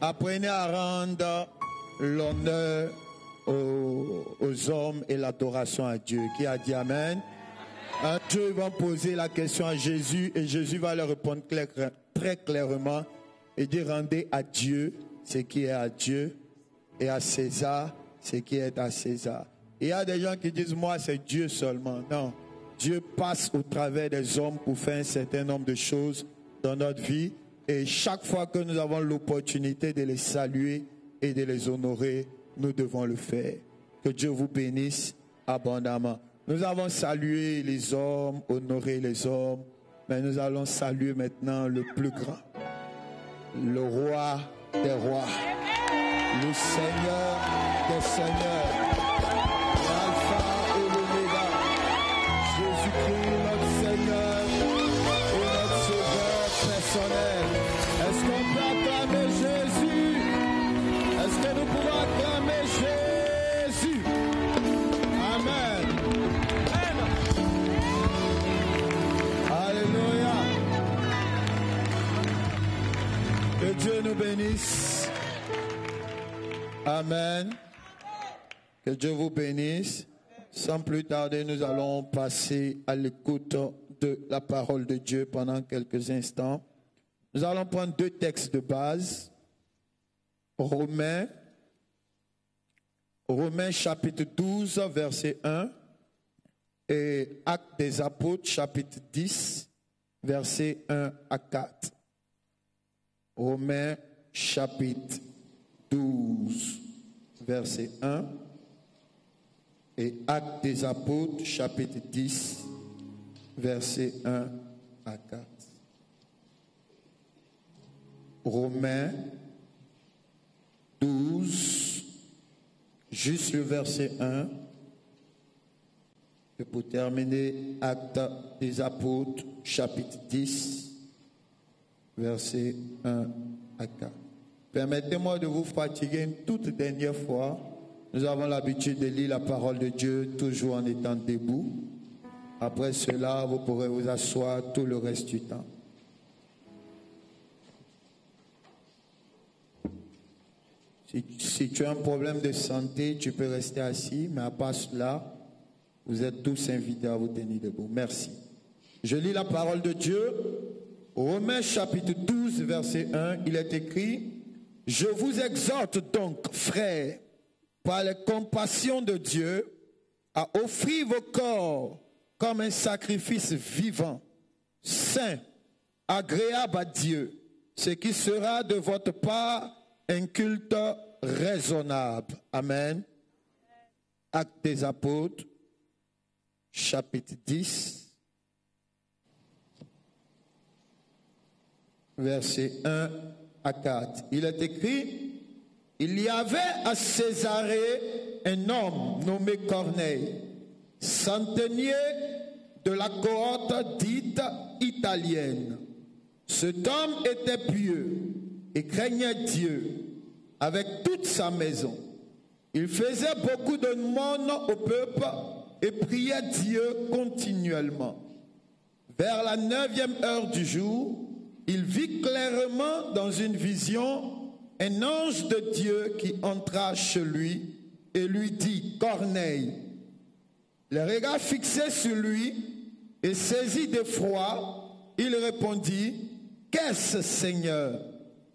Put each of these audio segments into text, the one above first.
Apprenez à rendre l'honneur aux hommes et l'adoration à Dieu. Qui a dit Amen? Un jour, ils vont poser la question à Jésus et Jésus va leur répondre très clairement et dire rendez à Dieu ce qui est à Dieu et à César ce qui est à César. Il y a des gens qui disent moi c'est Dieu seulement. Non, Dieu passe au travers des hommes pour faire un certain nombre de choses dans notre vie et chaque fois que nous avons l'opportunité de les saluer et de les honorer, nous devons le faire. Que Dieu vous bénisse abondamment. Nous avons salué les hommes, honoré les hommes, mais nous allons saluer maintenant le plus grand, le roi des rois, le Seigneur des seigneurs, l'Alpha et l'Oméga, Jésus-Christ notre Seigneur et notre Sauveur personnel. Est-ce qu'on peut acclamer Jésus? Est-ce que nous pouvons acclamer Jésus? Amen. Alléluia. Que Dieu nous bénisse. Amen. Que Dieu vous bénisse. Sans plus tarder, nous allons passer à l'écoute de la parole de Dieu pendant quelques instants. Nous allons prendre deux textes de base. Romains chapitre 12, verset 1 et Actes des Apôtres chapitre 10, verset 1 à 4. Romains chapitre 12, verset 1 et Actes des Apôtres chapitre 10, verset 1 à 4. Romains 12, juste le verset 1. Et pour terminer, Actes des Apôtres, chapitre 10, verset 1 à 4. Permettez-moi de vous fatiguer une toute dernière fois. Nous avons l'habitude de lire la parole de Dieu toujours en étant debout. Après cela, vous pourrez vous asseoir tout le reste du temps. Si tu as un problème de santé, tu peux rester assis, mais à part cela, vous êtes tous invités à vous tenir debout. Merci. Je lis la parole de Dieu. Romains chapitre 12, verset 1, il est écrit « Je vous exhorte donc, frères, par les compassions de Dieu, à offrir vos corps comme un sacrifice vivant, saint, agréable à Dieu, ce qui sera de votre part un culte raisonnable. » Amen. Actes des Apôtres, chapitre 10, versets 1 à 4. Il est écrit, « Il y avait à Césarée un homme nommé Corneille, centenier de la cohorte dite italienne. Cet homme était pieux et craignait Dieu avec toute sa maison. Il faisait beaucoup de monde au peuple et priait Dieu continuellement. Vers la 9e heure du jour, il vit clairement dans une vision un ange de Dieu qui entra chez lui et lui dit, « Corneille !» Les regards fixés sur lui et saisi d'effroi, il répondit, « Qu'est-ce, Seigneur ?»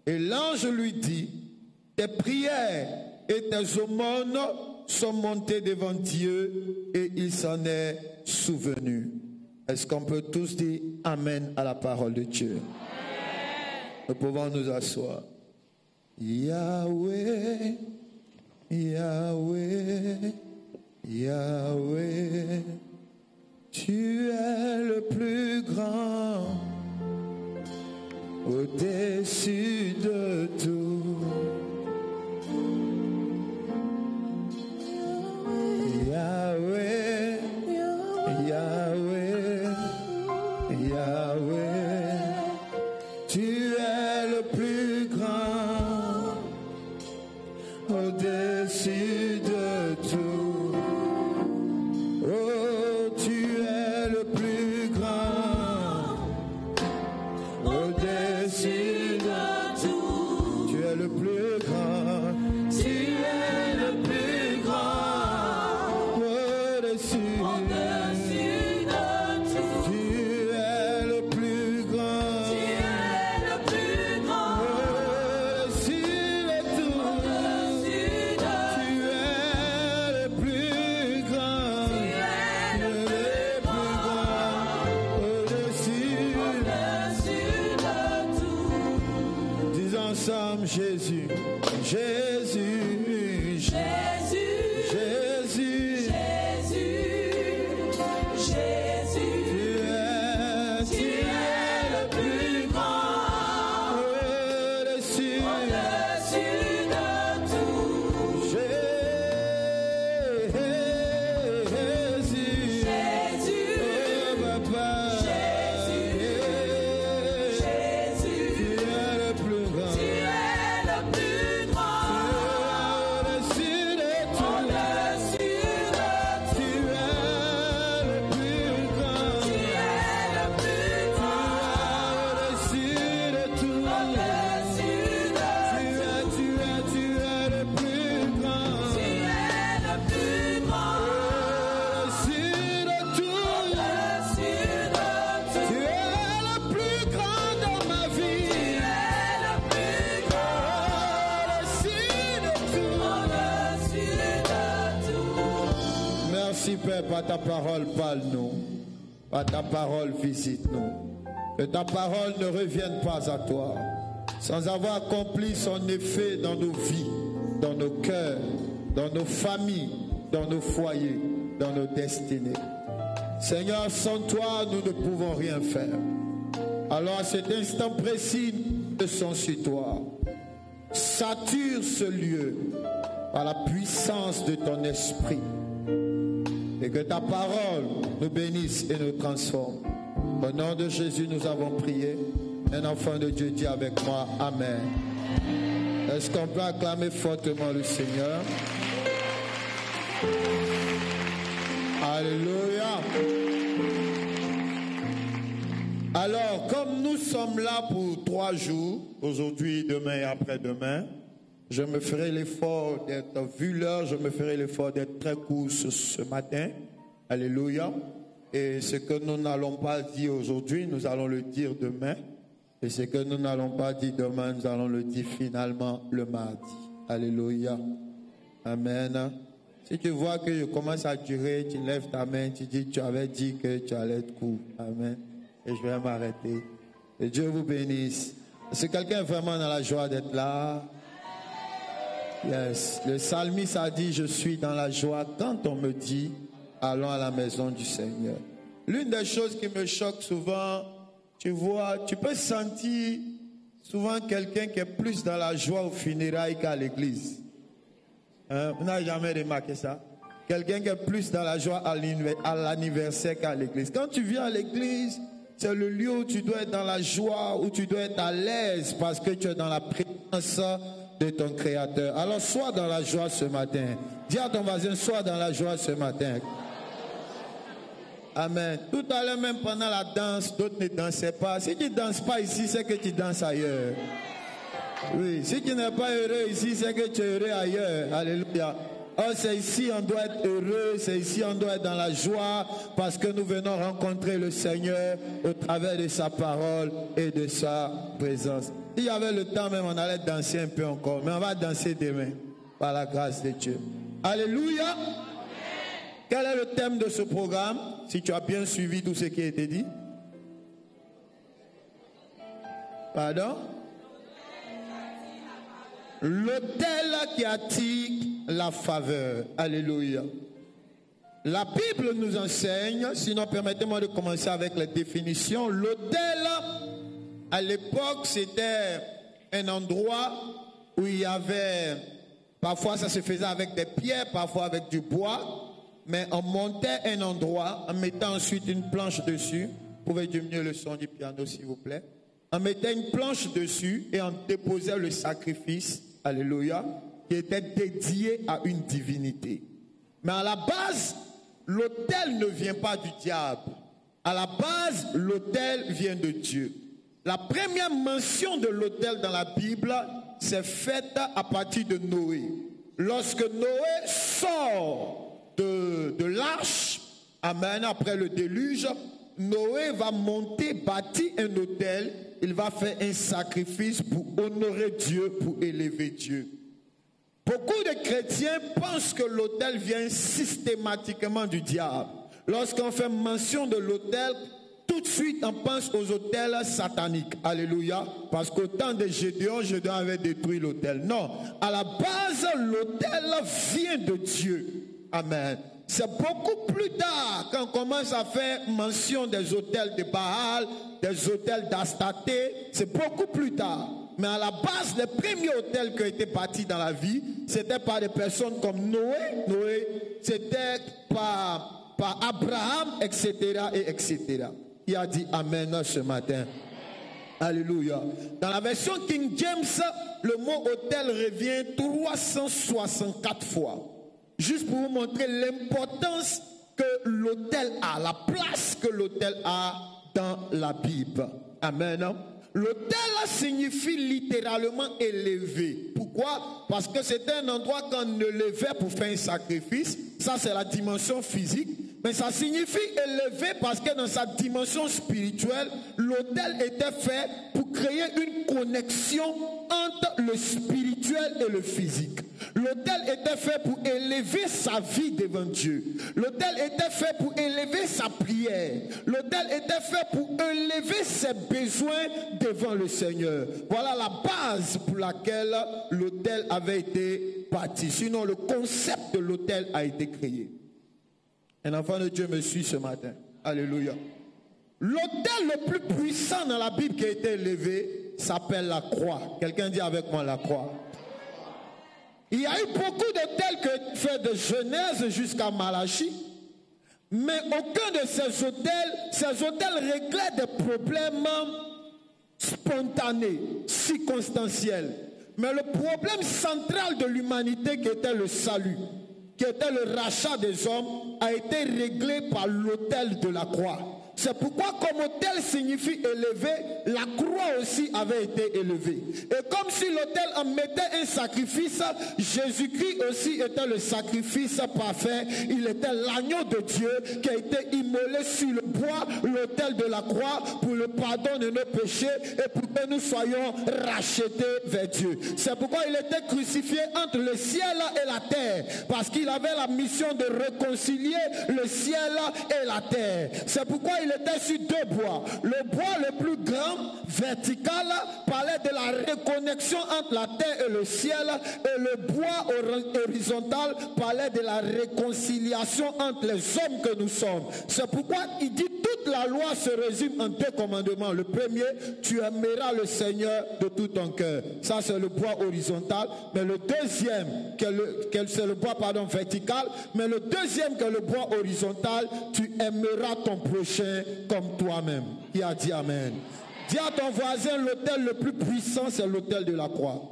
Et l'ange lui dit, « Tes prières et tes aumônes sont montées devant Dieu et il s'en est souvenu. » Est-ce qu'on peut tous dire Amen à la parole de Dieu? Nous pouvons nous asseoir. Yahweh, Yahweh, Yahweh, tu es le plus grand, au-dessus de tout. Yahweh, Yahweh, Yahweh, tu es le plus grand, au-dessus de tout. Oh, tu es le plus grand, au-dessus de tout. Tu es le plus plus grand. Tu es le plus grand. Au-dessus de tout. Tu es le plus grand. Tu es le plus grand. Au-dessus de tout. Au-dessus de tout. Tu es le plus grand. Tu es le plus grand. Au-dessus de tout. Disons ensemble Jésus. Jésus. Père, par ta parole, parle-nous. Par ta parole, visite-nous. Que ta parole ne revienne pas à toi sans avoir accompli son effet dans nos vies, dans nos cœurs, dans nos familles, dans nos foyers, dans nos destinées. Seigneur, sans toi, nous ne pouvons rien faire. Alors, à cet instant précis, nous sommes sur toi. Sature ce lieu par la puissance de ton esprit. Et que ta parole nous bénisse et nous transforme. Au nom de Jésus, nous avons prié. Un enfant de Dieu dit avec moi, Amen. Est-ce qu'on peut acclamer fortement le Seigneur? Alléluia. Alors, comme nous sommes là pour 3 jours, aujourd'hui, demain et après-demain, je me ferai l'effort d'être, vu l'heure, je me ferai l'effort d'être très court ce matin. Alléluia. Et ce que nous n'allons pas dire aujourd'hui, nous allons le dire demain. Et ce que nous n'allons pas dire demain, nous allons le dire finalement le mardi. Alléluia. Amen. Si tu vois que je commence à durer, tu lèves ta main, tu dis, tu avais dit que tu allais être court. Amen. Et je vais m'arrêter. Et Dieu vous bénisse. Est-ce que quelqu'un est vraiment dans la joie d'être là? Yes. Le psalmiste a dit, je suis dans la joie quand on me dit, allons à la maison du Seigneur. L'une des choses qui me choque souvent, tu vois, tu peux sentir souvent quelqu'un qui est plus dans la joie aux funérailles qu'à l'église. Vous n'avez jamais remarqué ça? Quelqu'un qui est plus dans la joie à l'anniversaire qu'à l'église. Quand tu viens à l'église, c'est le lieu où tu dois être dans la joie, où tu dois être à l'aise parce que tu es dans la présence de ton Créateur. Alors sois dans la joie ce matin. Dis à ton voisin, sois dans la joie ce matin. Amen. Tout à l'heure, même pendant la danse, d'autres ne dansaient pas. Si tu ne danses pas ici, c'est que tu danses ailleurs. Oui, si tu n'es pas heureux ici, c'est que tu es heureux ailleurs. Alléluia. Oh, c'est ici on doit être heureux, c'est ici on doit être dans la joie parce que nous venons rencontrer le Seigneur au travers de sa parole et de sa présence. S'il y avait le temps même, on allait danser un peu encore, mais on va danser demain par la grâce de Dieu. Alléluia. Quel est le thème de ce programme? Si tu as bien suivi tout ce qui a été dit. Pardon? L'autel qui attire la faveur. Alléluia. La Bible nous enseigne, sinon permettez-moi de commencer avec les définitions. L'autel, à l'époque, c'était un endroit où il y avait, parfois ça se faisait avec des pierres, parfois avec du bois, mais on montait un endroit en mettant ensuite une planche dessus. Vous pouvez diminuer le son du piano s'il vous plaît. On mettait une planche dessus et on déposait le sacrifice, alléluia, qui était dédié à une divinité. Mais à la base, l'autel ne vient pas du diable. À la base, l'autel vient de Dieu. La première mention de l'autel dans la Bible c'est fait à partir de Noé. Lorsque Noé sort de l'arche, amen, après le déluge, Noé va monter, bâtir un autel. Il va faire un sacrifice pour honorer Dieu, pour élever Dieu. Beaucoup de chrétiens pensent que l'autel vient systématiquement du diable. Lorsqu'on fait mention de l'autel, tout de suite on pense aux autels sataniques. Alléluia. Parce qu'au temps de Gédéon avait détruit l'autel. Non, à la base, l'autel vient de Dieu. Amen. C'est beaucoup plus tard qu'on commence à faire mention des autels de Baal, des autels d'Astaté. C'est beaucoup plus tard. Mais à la base, les premiers autels qui ont été bâtis dans la vie, c'était par des personnes comme Noé, c'était par Abraham, etc. et etc. Il a dit Amen ce matin. Alléluia. Dans la version King James, le mot autel revient 364 fois. Juste pour vous montrer l'importance que l'autel a, la place que l'autel a dans la Bible. Amen. L'autel signifie littéralement élevé. Pourquoi? Parce que c'était un endroit qu'on élevait pour faire un sacrifice. Ça, c'est la dimension physique. Mais ça signifie élevé parce que dans sa dimension spirituelle, l'autel était fait pour créer une connexion entre le spirituel et le physique. L'autel était fait pour élever sa vie devant Dieu. L'autel était fait pour élever sa prière. L'autel était fait pour élever ses besoins devant le Seigneur. Voilà la base pour laquelle l'autel avait été bâti. Sinon, le concept de l'autel a été créé. Un enfant de Dieu me suit ce matin. Alléluia. L'autel le plus puissant dans la Bible qui a été élevé s'appelle la croix. Quelqu'un dit avec moi la croix. Il y a eu beaucoup d'autels qui ont fait de Genèse jusqu'à Malachie. Mais aucun de ces hôtels réglaient des problèmes spontanés, circonstanciels. Mais le problème central de l'humanité qui était le salut, qui était le rachat des hommes, a été réglé par l'autel de la croix. C'est pourquoi comme autel signifie élevé, la croix aussi avait été élevée. Et comme si l'autel en mettait un sacrifice, Jésus-Christ aussi était le sacrifice parfait. Il était l'agneau de Dieu qui a été immolé sur le bois, l'autel de la croix, pour le pardon de nos péchés et pour que nous soyons rachetés vers Dieu. C'est pourquoi il était crucifié entre le ciel et la terre, parce qu'il avait la mission de réconcilier le ciel et la terre. C'est pourquoi il était sur deux bois. Le bois le plus grand, vertical, parlait de la reconnexion entre la terre et le ciel, et le bois horizontal parlait de la réconciliation entre les hommes que nous sommes. C'est pourquoi il dit toute la loi se résume en deux commandements. Le premier, tu aimeras le Seigneur de tout ton cœur. Ça, c'est le bois horizontal. Mais le deuxième, c'est le bois vertical. Mais le deuxième, que le bois horizontal, tu aimeras ton prochain comme toi-même. Qui a dit Amen? Dis à ton voisin, l'autel le plus puissant, c'est l'autel de la croix.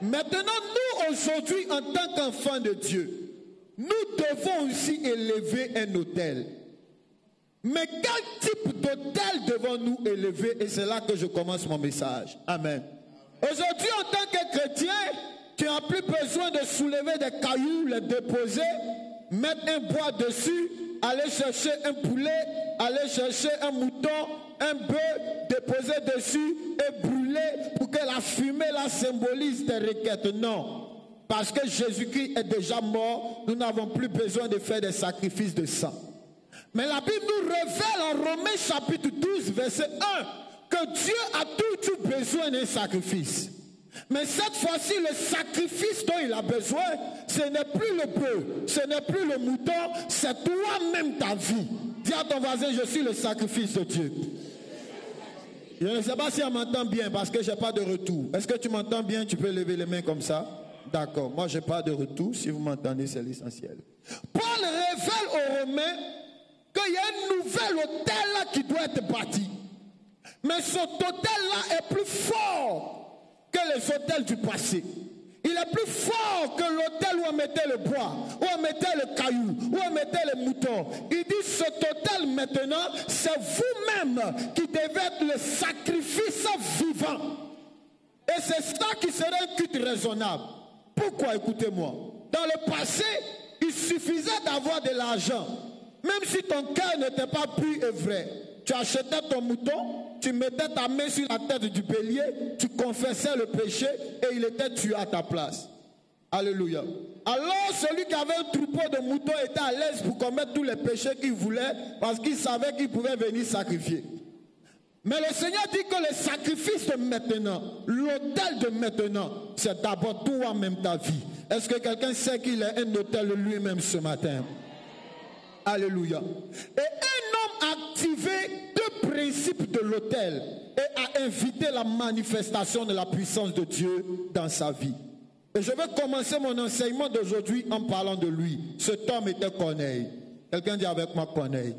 Maintenant, nous, aujourd'hui, en tant qu'enfants de Dieu, nous devons aussi élever un autel. Mais quel type d'autel devons-nous élever? Et c'est là que je commence mon message. Amen. Aujourd'hui, en tant que chrétien, tu n'as plus besoin de soulever des cailloux, les déposer, mettre un bois dessus, aller chercher un poulet, aller chercher un mouton, un bœuf, déposer dessus et brûler pour que la fumée là symbolise tes requêtes. Non. Parce que Jésus-Christ est déjà mort, nous n'avons plus besoin de faire des sacrifices de sang. Mais la Bible nous révèle en Romains chapitre 12, verset 1, que Dieu a toujours besoin d'un sacrifice. Mais cette fois-ci, le sacrifice dont il a besoin, ce n'est plus le bœuf, ce n'est plus le mouton, c'est toi-même ta vie. Dis à ton voisin, je suis le sacrifice de Dieu. Je ne sais pas si on m'entend bien parce que je n'ai pas de retour. Est-ce que tu m'entends bien? Tu peux lever les mains comme ça? D'accord, moi je n'ai pas de retour. Si vous m'entendez, c'est l'essentiel. Paul révèle aux Romains qu'il y a un nouvel autel qui doit être bâti. Mais cet autel-là est plus fort que les autels du passé. Il est plus fort que l'autel où on mettait le bois, où on mettait le caillou, où on mettait les moutons. Il dit cet autel maintenant, c'est vous-même qui devez être le sacrifice vivant. Et c'est ça qui serait un culte raisonnable. Pourquoi? Écoutez-moi. Dans le passé, il suffisait d'avoir de l'argent. Même si ton cœur n'était pas pur et vrai. Tu achetais ton mouton, tu mettais ta main sur la tête du bélier, tu confessais le péché et il était tué à ta place. Alléluia. Alors celui qui avait un troupeau de moutons était à l'aise pour commettre tous les péchés qu'il voulait parce qu'il savait qu'il pouvait venir sacrifier. Mais le Seigneur dit que le sacrifice de maintenant, l'autel de maintenant, c'est d'abord toi-même ta vie. Est-ce que quelqu'un sait qu'il est un autel lui-même ce matin? Alléluia. Et un homme a activé deux principes de l'autel et a invité la manifestation de la puissance de Dieu dans sa vie. Et je vais commencer mon enseignement d'aujourd'hui en parlant de lui. Cet homme était Corneille. Quelqu'un dit avec moi Corneille.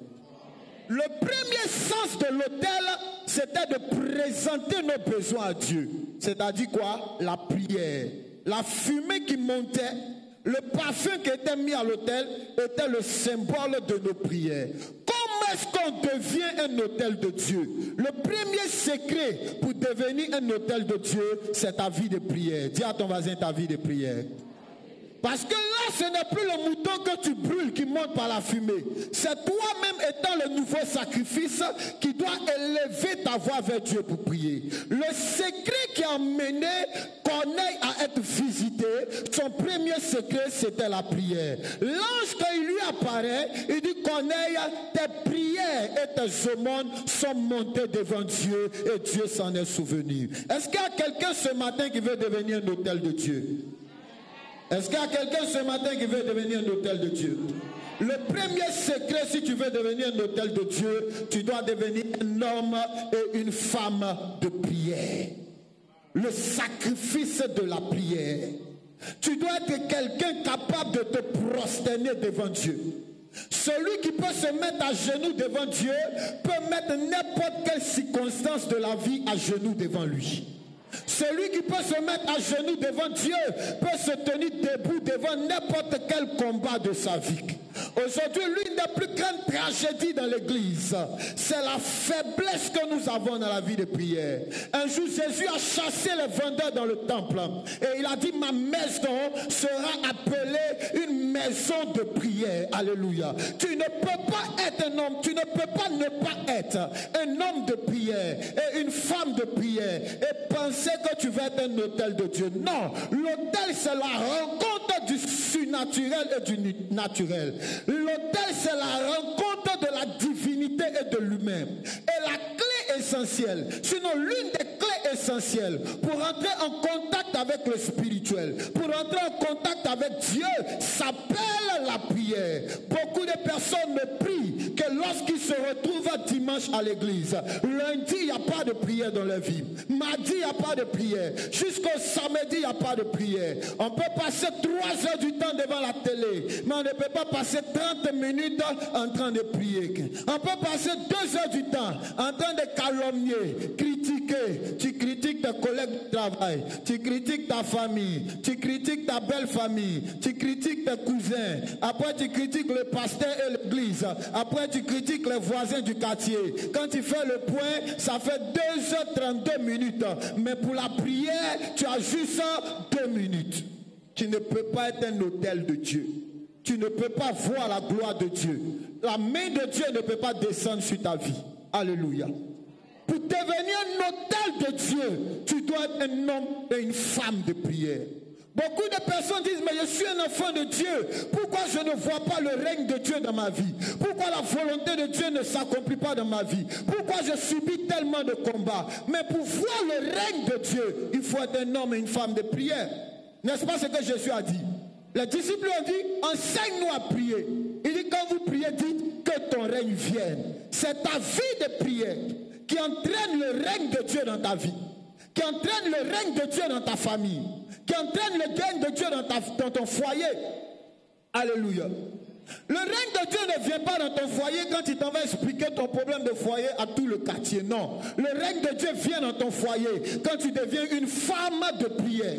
Le premier sens de l'autel, c'était de présenter nos besoins à Dieu. C'est-à-dire quoi? La prière. La fumée qui montait, le parfum qui était mis à l'autel était le symbole de nos prières. Comment est-ce qu'on devient un autel de Dieu? Le premier secret pour devenir un autel de Dieu, c'est ta vie de prière. Dis à ton voisin ta vie de prière. Parce que là, ce n'est plus le mouton que tu brûles qui monte par la fumée. C'est toi-même étant le nouveau sacrifice qui doit élever ta voix vers Dieu pour prier. Le secret qui a mené Corneille à être visité, son premier secret, c'était la prière. L'ange, quand il lui apparaît, il dit, Corneille, tes prières et tes aumônes sont montées devant Dieu et Dieu s'en est souvenu. Est-ce qu'il y a quelqu'un ce matin qui veut devenir un autel de Dieu? Est-ce qu'il y a quelqu'un ce matin qui veut devenir un autel de Dieu? Le premier secret, si tu veux devenir un autel de Dieu, tu dois devenir un homme et une femme de prière. Le sacrifice de la prière. Tu dois être quelqu'un capable de te prosterner devant Dieu. Celui qui peut se mettre à genoux devant Dieu peut mettre n'importe quelle circonstance de la vie à genoux devant lui. Celui qui peut se mettre à genoux devant Dieu peut se tenir debout devant n'importe quel combat de sa vie. Aujourd'hui, l'une des plus grandes tragédies dans l'église, c'est la faiblesse que nous avons dans la vie de prière. Un jour, Jésus a chassé les vendeurs dans le temple et il a dit, ma maison sera appelée une maison de prière. Alléluia. Tu ne peux pas être un homme, tu ne peux pas ne pas être un homme de prière et une femme de prière et penser que tu vas être un autel de Dieu. Non, l'autel c'est la rencontre du surnaturel et du naturel. L'autel c'est la rencontre de la divinité et de l'humain. Et la clé essentielle, sinon l'une des clés essentielles pour entrer en contact avec le spirituel, pour entrer en contact avec Dieu, s'appelle la prière. Beaucoup de personnes ne prient que lorsqu'ils se retrouvent dimanche à l'église. Lundi, il n'y a pas de prière dans leur vie. Mardi, il n'y a pas de prière. Jusqu'au samedi, il n'y a pas de prière. On peut passer 3 heures du temps devant la télé, mais on ne peut pas passer 30 minutes en train de prier. On peut passer 2 heures du temps en train de calomnier, critiquer. Tu critiques tes collègues de travail, tu critiques ta famille, tu critiques ta belle famille, tu critiques tes cousins, après tu critiques le pasteur et l'église, après tu critiques les voisins du quartier. Quand tu fais le point, ça fait 2h32 minutes, mais pour la prière, tu as juste 2 minutes. Tu ne peux pas être un autel de Dieu. Tu ne peux pas voir la gloire de Dieu. La main de Dieu ne peut pas descendre sur ta vie. Alléluia. Pour devenir un autel de Dieu, tu dois être un homme et une femme de prière. Beaucoup de personnes disent, mais je suis un enfant de Dieu. Pourquoi je ne vois pas le règne de Dieu dans ma vie? Pourquoi la volonté de Dieu ne s'accomplit pas dans ma vie? Pourquoi je subis tellement de combats? Mais pour voir le règne de Dieu, il faut être un homme et une femme de prière. N'est-ce pas ce que Jésus a dit? Les disciples ont dit, enseigne-nous à prier. Il dit, quand vous priez, dites que ton règne vienne. C'est ta vie de prière qui entraîne le règne de Dieu dans ta vie, qui entraîne le règne de Dieu dans ta famille, qui entraîne le règne de Dieu dans ton foyer. Alléluia. Le règne de Dieu ne vient pas dans ton foyer quand il t'en va expliquer ton problème de foyer à tout le quartier. Non. Le règne de Dieu vient dans ton foyer quand tu deviens une femme de prière.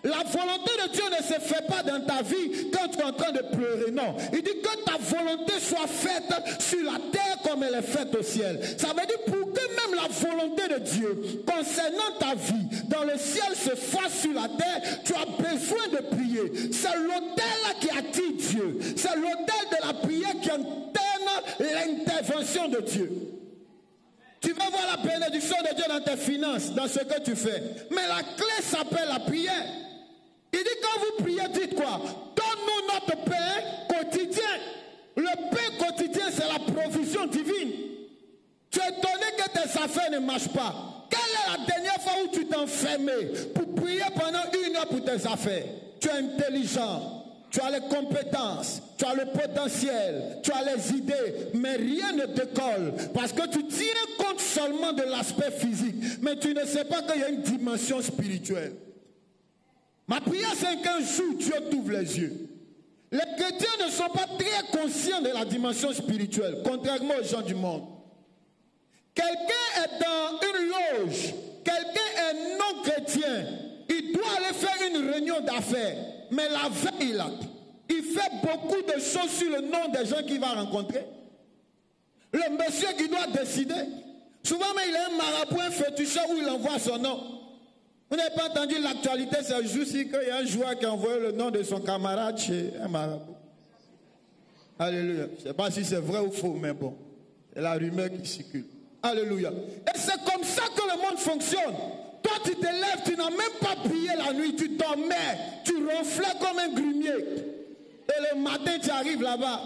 La volonté de Dieu ne se fait pas dans ta vie quand tu es en train de pleurer, non. Il dit que ta volonté soit faite sur la terre comme elle est faite au ciel. Ça veut dire pour que même la volonté de Dieu concernant ta vie dans le ciel se fasse sur la terre, tu as besoin de prier. C'est l'autel qui attire Dieu. C'est l'autel de la prière qui entame l'intervention de Dieu. Tu vas voir la bénédiction de Dieu dans tes finances, dans ce que tu fais. Mais la clé s'appelle la prière. Il dit quand vous priez, dites quoi? Donne-nous notre pain quotidien. Le pain quotidien, c'est la provision divine. Tu es étonné que tes affaires ne marchent pas. Quelle est la dernière fois où tu t'es enfermé pour prier pendant 1 heure pour tes affaires? Tu es intelligent. Tu as les compétences, tu as le potentiel, tu as les idées, mais rien ne décolle parce que tu tiens compte seulement de l'aspect physique, mais tu ne sais pas qu'il y a une dimension spirituelle. Ma prière, c'est qu'un jour, Dieu t'ouvre les yeux. Les chrétiens ne sont pas très conscients de la dimension spirituelle, contrairement aux gens du monde. Quelqu'un est dans une loge, quelqu'un est non chrétien, il doit aller faire une réunion d'affaires. Mais la veille, là, il fait beaucoup de choses sur le nom des gens qu'il va rencontrer. Le monsieur qui doit décider, souvent mais il a un marabout, un féticheur où il envoie son nom. Vous n'avez pas entendu l'actualité, c'est juste qu'il y a un joueur qui a envoyé le nom de son camarade chez un marabout. Alléluia. Je ne sais pas si c'est vrai ou faux, mais bon, c'est la rumeur qui circule. Alléluia. Et c'est comme ça que le monde fonctionne. Toi, tu te lèves, tu n'as même pas prié la nuit, tu dormais, tu ronflais comme un grumier. Et le matin, tu arrives là-bas,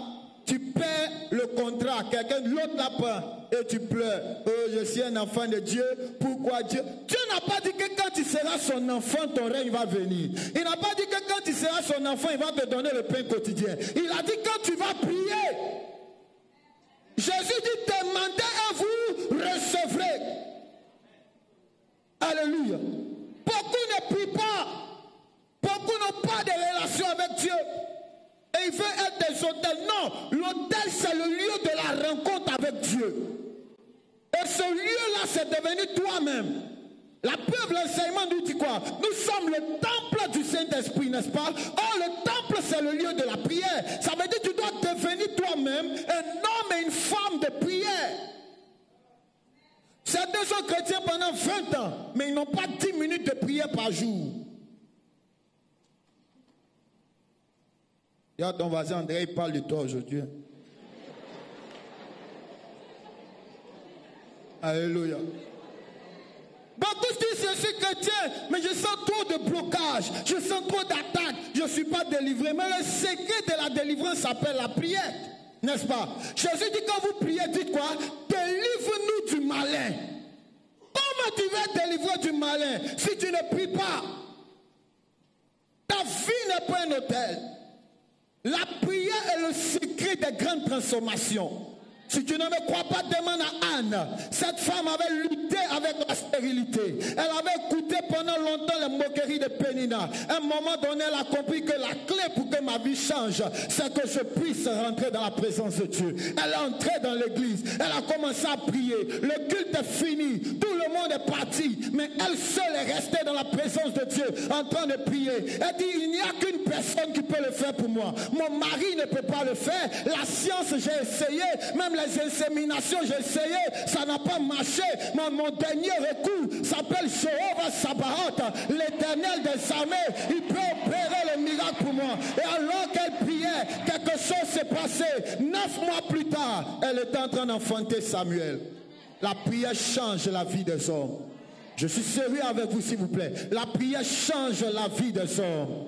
tu perds le contrat, quelqu'un l'autre l'a pas, et tu pleures. Oh, je suis un enfant de Dieu, pourquoi Dieu? Dieu n'a pas dit que quand tu seras son enfant, ton règne va venir. Il n'a pas dit que quand tu seras son enfant, il va te donner le pain quotidien. Il a dit quand tu vas prier. Jésus dit, demandez et vous recevrez. Alléluia. Beaucoup ne prient pas. Beaucoup n'ont pas de relation avec Dieu. Et ils veulent être des hôtels. Non, l'hôtel c'est le lieu de la rencontre avec Dieu. Et ce lieu-là c'est devenu toi-même. La preuve, l'enseignement nous dit quoi? Nous sommes le temple du Saint-Esprit, n'est-ce pas? Or, le temple, c'est le lieu de la prière. Ça veut dire que tu dois devenir toi-même un homme et une femme de prière. Certains sont chrétiens pendant 20 ans, mais ils n'ont pas 10 minutes de prière par jour. Regarde ton voisin André, il parle de toi aujourd'hui. Alléluia. Beaucoup disent je suis chrétien, mais je sens trop de blocages, je sens trop d'attaques, je ne suis pas délivré. Mais le secret de la délivrance s'appelle la prière, n'est-ce pas? Jésus dit quand vous priez, dites quoi? Délivre-nous du malin. Comment tu vas délivrer du malin si tu ne pries pas? Ta vie n'est pas un hôtel. La prière est le secret des grandes transformations. Si tu ne me crois pas, demande à Anne. Cette femme avait lutté avec la stérilité. Elle avait écouté pendant longtemps les moqueries de Pénina. À un moment donné, elle a compris que la clé pour que ma vie change, c'est que je puisse rentrer dans la présence de Dieu. Elle est entrée dans l'église. Elle a commencé à prier. Le culte est fini. Tout le monde est parti. Mais elle seule est restée dans la présence de Dieu, en train de prier. Elle dit, il n'y a qu'une personne qui peut le faire pour moi. Mon mari ne peut pas le faire. La science, j'ai essayé. Même les inséminations, j'ai essayé, ça n'a pas marché. Mais mon dernier recours s'appelle Jéhovah Sabaoth, l'Éternel des armées. Il peut opérer le miracle pour moi. Et alors qu'elle priait, quelque chose s'est passé. 9 mois plus tard, elle était en train d'enfanter Samuel. La prière change la vie des hommes. Je suis sérieux avec vous, s'il vous plaît. La prière change la vie des hommes.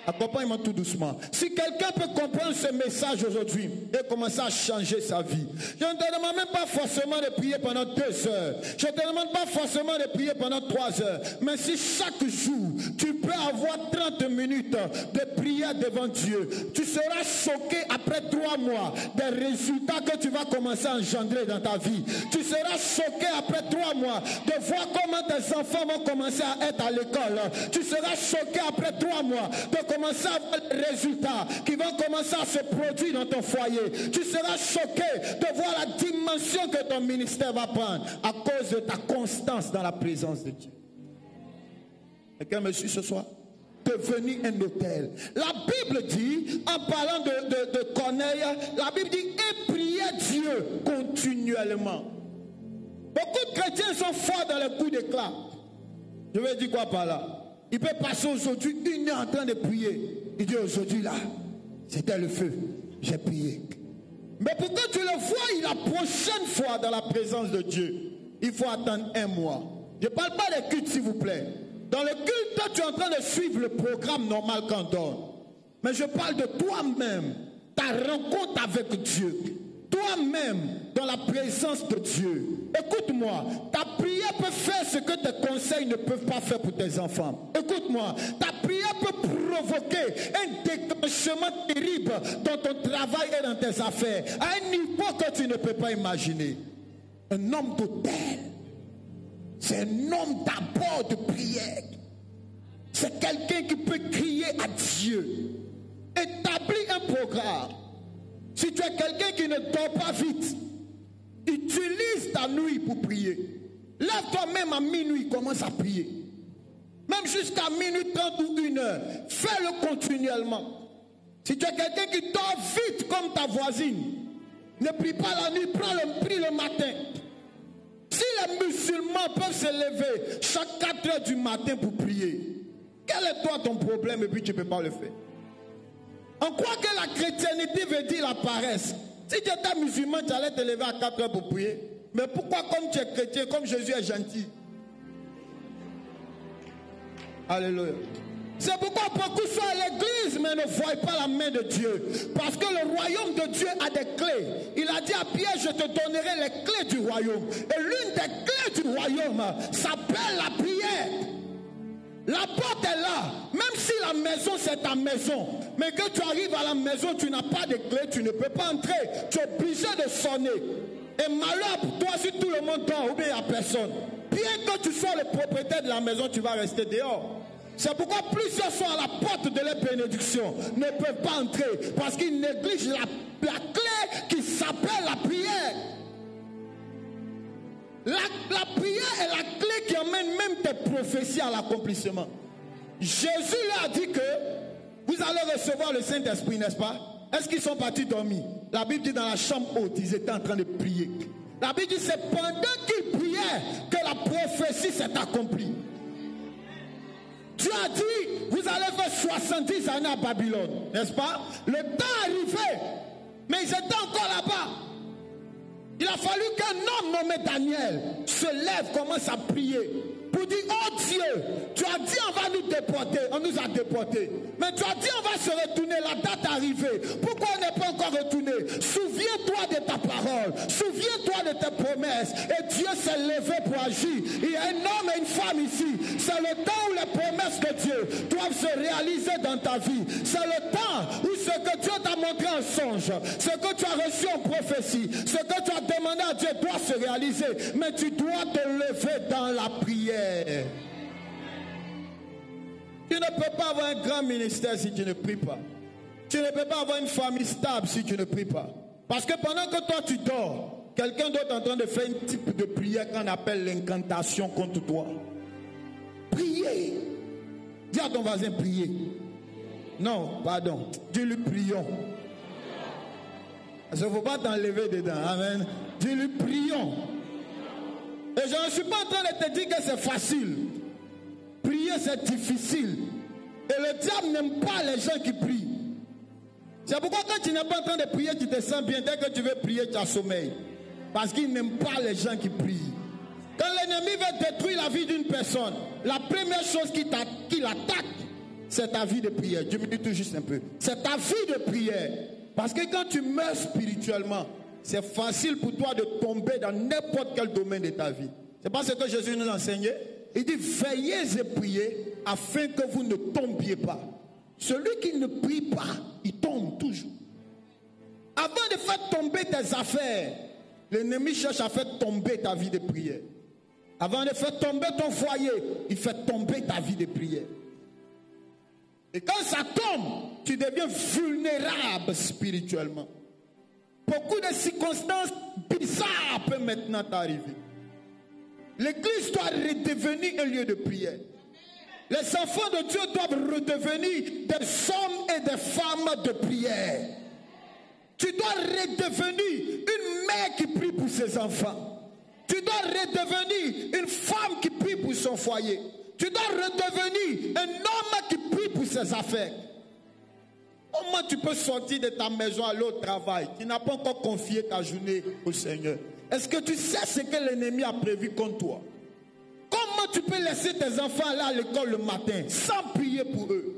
Accompagne-moi tout doucement. Si quelqu'un peut comprendre ce message aujourd'hui et commencer à changer sa vie, je ne te demande même pas forcément de prier pendant 2 heures. Je ne te demande pas forcément de prier pendant 3 heures. Mais si chaque jour, tu peux avoir 30 minutes de prière devant Dieu, tu seras choqué après 3 mois des résultats que tu vas commencer à engendrer dans ta vie. Tu seras choqué après 3 mois de voir comment tes enfants vont commencer à être à l'école. Tu seras choqué après 3 mois de commencer à voir les résultats qui vont commencer à se produire dans ton foyer. Tu seras choqué de voir la dimension que ton ministère va prendre à cause de ta constance dans la présence de Dieu. Quelqu'un me suit ce soir? devenu un autel. La Bible dit, en parlant de Corneille, la Bible dit, et priez Dieu continuellement. Beaucoup de chrétiens sont forts dans les coups d'éclat. Je vais dire quoi par là? Il peut passer aujourd'hui 1 heure en train de prier. Il dit aujourd'hui là, c'était le feu, j'ai prié. Mais pour que tu le vois, la prochaine fois dans la présence de Dieu, il faut attendre 1 mois. Je ne parle pas des cultes s'il vous plaît. Dans le culte, tu es en train de suivre le programme normal qu'on donne. Mais je parle de toi-même, ta rencontre avec Dieu. Toi-même, dans la présence de Dieu. Écoute-moi, ta prière peut faire ce que tes conseils ne peuvent pas faire pour tes enfants. Écoute-moi, ta prière peut provoquer un déclenchement terrible dans ton travail et dans tes affaires, à un niveau que tu ne peux pas imaginer. Un homme d'autel, c'est un homme d'abord de prière. C'est quelqu'un qui peut crier à Dieu. Établis un programme. Si tu es quelqu'un qui ne dort pas vite, utilise ta nuit pour prier. Lève-toi même à minuit, commence à prier. Même jusqu'à minuit 30 ou 1 heure. Fais-le continuellement. Si tu es quelqu'un qui dort vite comme ta voisine, ne prie pas la nuit, prie le matin. Si les musulmans peuvent se lever chaque 4 heures du matin pour prier, quel est toi ton problème et puis tu ne peux pas le faire? On croit que la chrétienté veut dire la paresse. Si tu étais musulman, tu allais te lever à 4 heures pour prier. Mais pourquoi comme tu es chrétien, comme Jésus est gentil? Alléluia. C'est pourquoi beaucoup sont à l'église, mais ne voient pas la main de Dieu. Parce que le royaume de Dieu a des clés. Il a dit à Pierre, je te donnerai les clés du royaume. Et l'une des clés du royaume s'appelle la prière. La porte est là. Même si la maison c'est ta maison, mais que tu arrives à la maison, tu n'as pas de clé, tu ne peux pas entrer. Tu es obligé de sonner. Et malheur pour toi si tout le monde dort ou bien il n'y a personne. Bien que tu sois le propriétaire de la maison, tu vas rester dehors. C'est pourquoi plusieurs sont à la porte de la bénédiction, ne peuvent pas entrer parce qu'ils négligent la clé qui s'appelle la prière. La prière est la clé qui emmène même tes prophéties à l'accomplissement. Jésus leur a dit que vous allez recevoir le Saint-Esprit, n'est-ce pas? Est-ce qu'ils sont partis dormir? La Bible dit dans la chambre haute, ils étaient en train de prier. La Bible dit c'est pendant qu'ils priaient que la prophétie s'est accomplie. Dieu a dit, vous allez faire 70 années à Babylone, n'est-ce pas? Le temps arrivait, mais ils étaient encore là-bas. Il a fallu qu'un homme nommé Daniel se lève, commence à prier pour dire, oh Dieu, tu as dit on va nous déporter, on nous a déportés. Mais tu as dit on va se retourner, la date est arrivée. Pourquoi on n'est pas encore retourné? Souviens-toi de ta parole, souviens-toi de tes promesses. Et Dieu s'est levé pour agir. Il y a un homme et une femme ici. C'est le temps où les promesses de Dieu doivent se réaliser dans ta vie. C'est le temps où ce que Dieu t'a montré en songe, ce que tu as reçu en prophétie, ce que tu as demandé à Dieu doit se réaliser. Mais tu dois te lever dans la prière. Tu ne peux pas avoir un grand ministère si tu ne pries pas. Tu ne peux pas avoir une famille stable si tu ne pries pas. Parce que pendant que toi tu dors, quelqu'un d'autre est en train de faire un type de prière qu'on appelle l'incantation contre toi. Priez. Dis à ton voisin priez. Non, pardon. Dis-lui prions. Parce qu'il ne faut pas t'enlever dedans. Amen. Dis-lui prions. Et je ne suis pas en train de te dire que c'est facile. Prier, c'est difficile. Et le diable n'aime pas les gens qui prient. C'est pourquoi quand tu n'es pas en train de prier, tu te sens bien. Dès que tu veux prier, tu as sommeil. Parce qu'il n'aime pas les gens qui prient. Quand l'ennemi veut détruire la vie d'une personne, la première chose qu'il attaque, c'est ta vie de prière. Diminue tout juste un peu. C'est ta vie de prière. Parce que quand tu meurs spirituellement, c'est facile pour toi de tomber dans n'importe quel domaine de ta vie. C'est pas ce que Jésus nous enseignait. Il dit veillez et priez afin que vous ne tombiez pas. Celui qui ne prie pas, il tombe toujours. Avant de faire tomber tes affaires, l'ennemi cherche à faire tomber ta vie de prière. Avant de faire tomber ton foyer, il fait tomber ta vie de prière. Et quand ça tombe, tu deviens vulnérable spirituellement. Beaucoup de circonstances bizarres peuvent maintenant t'arriver. L'église doit redevenir un lieu de prière. Les enfants de Dieu doivent redevenir des hommes et des femmes de prière. Tu dois redevenir une mère qui prie pour ses enfants. Tu dois redevenir une femme qui prie pour son foyer. Tu dois redevenir un homme qui prie pour ses affaires. Comment tu peux sortir de ta maison aller au travail? Tu n'as pas encore confié ta journée au Seigneur. Est-ce que tu sais ce que l'ennemi a prévu contre toi? Comment tu peux laisser tes enfants aller à l'école le matin sans prier pour eux?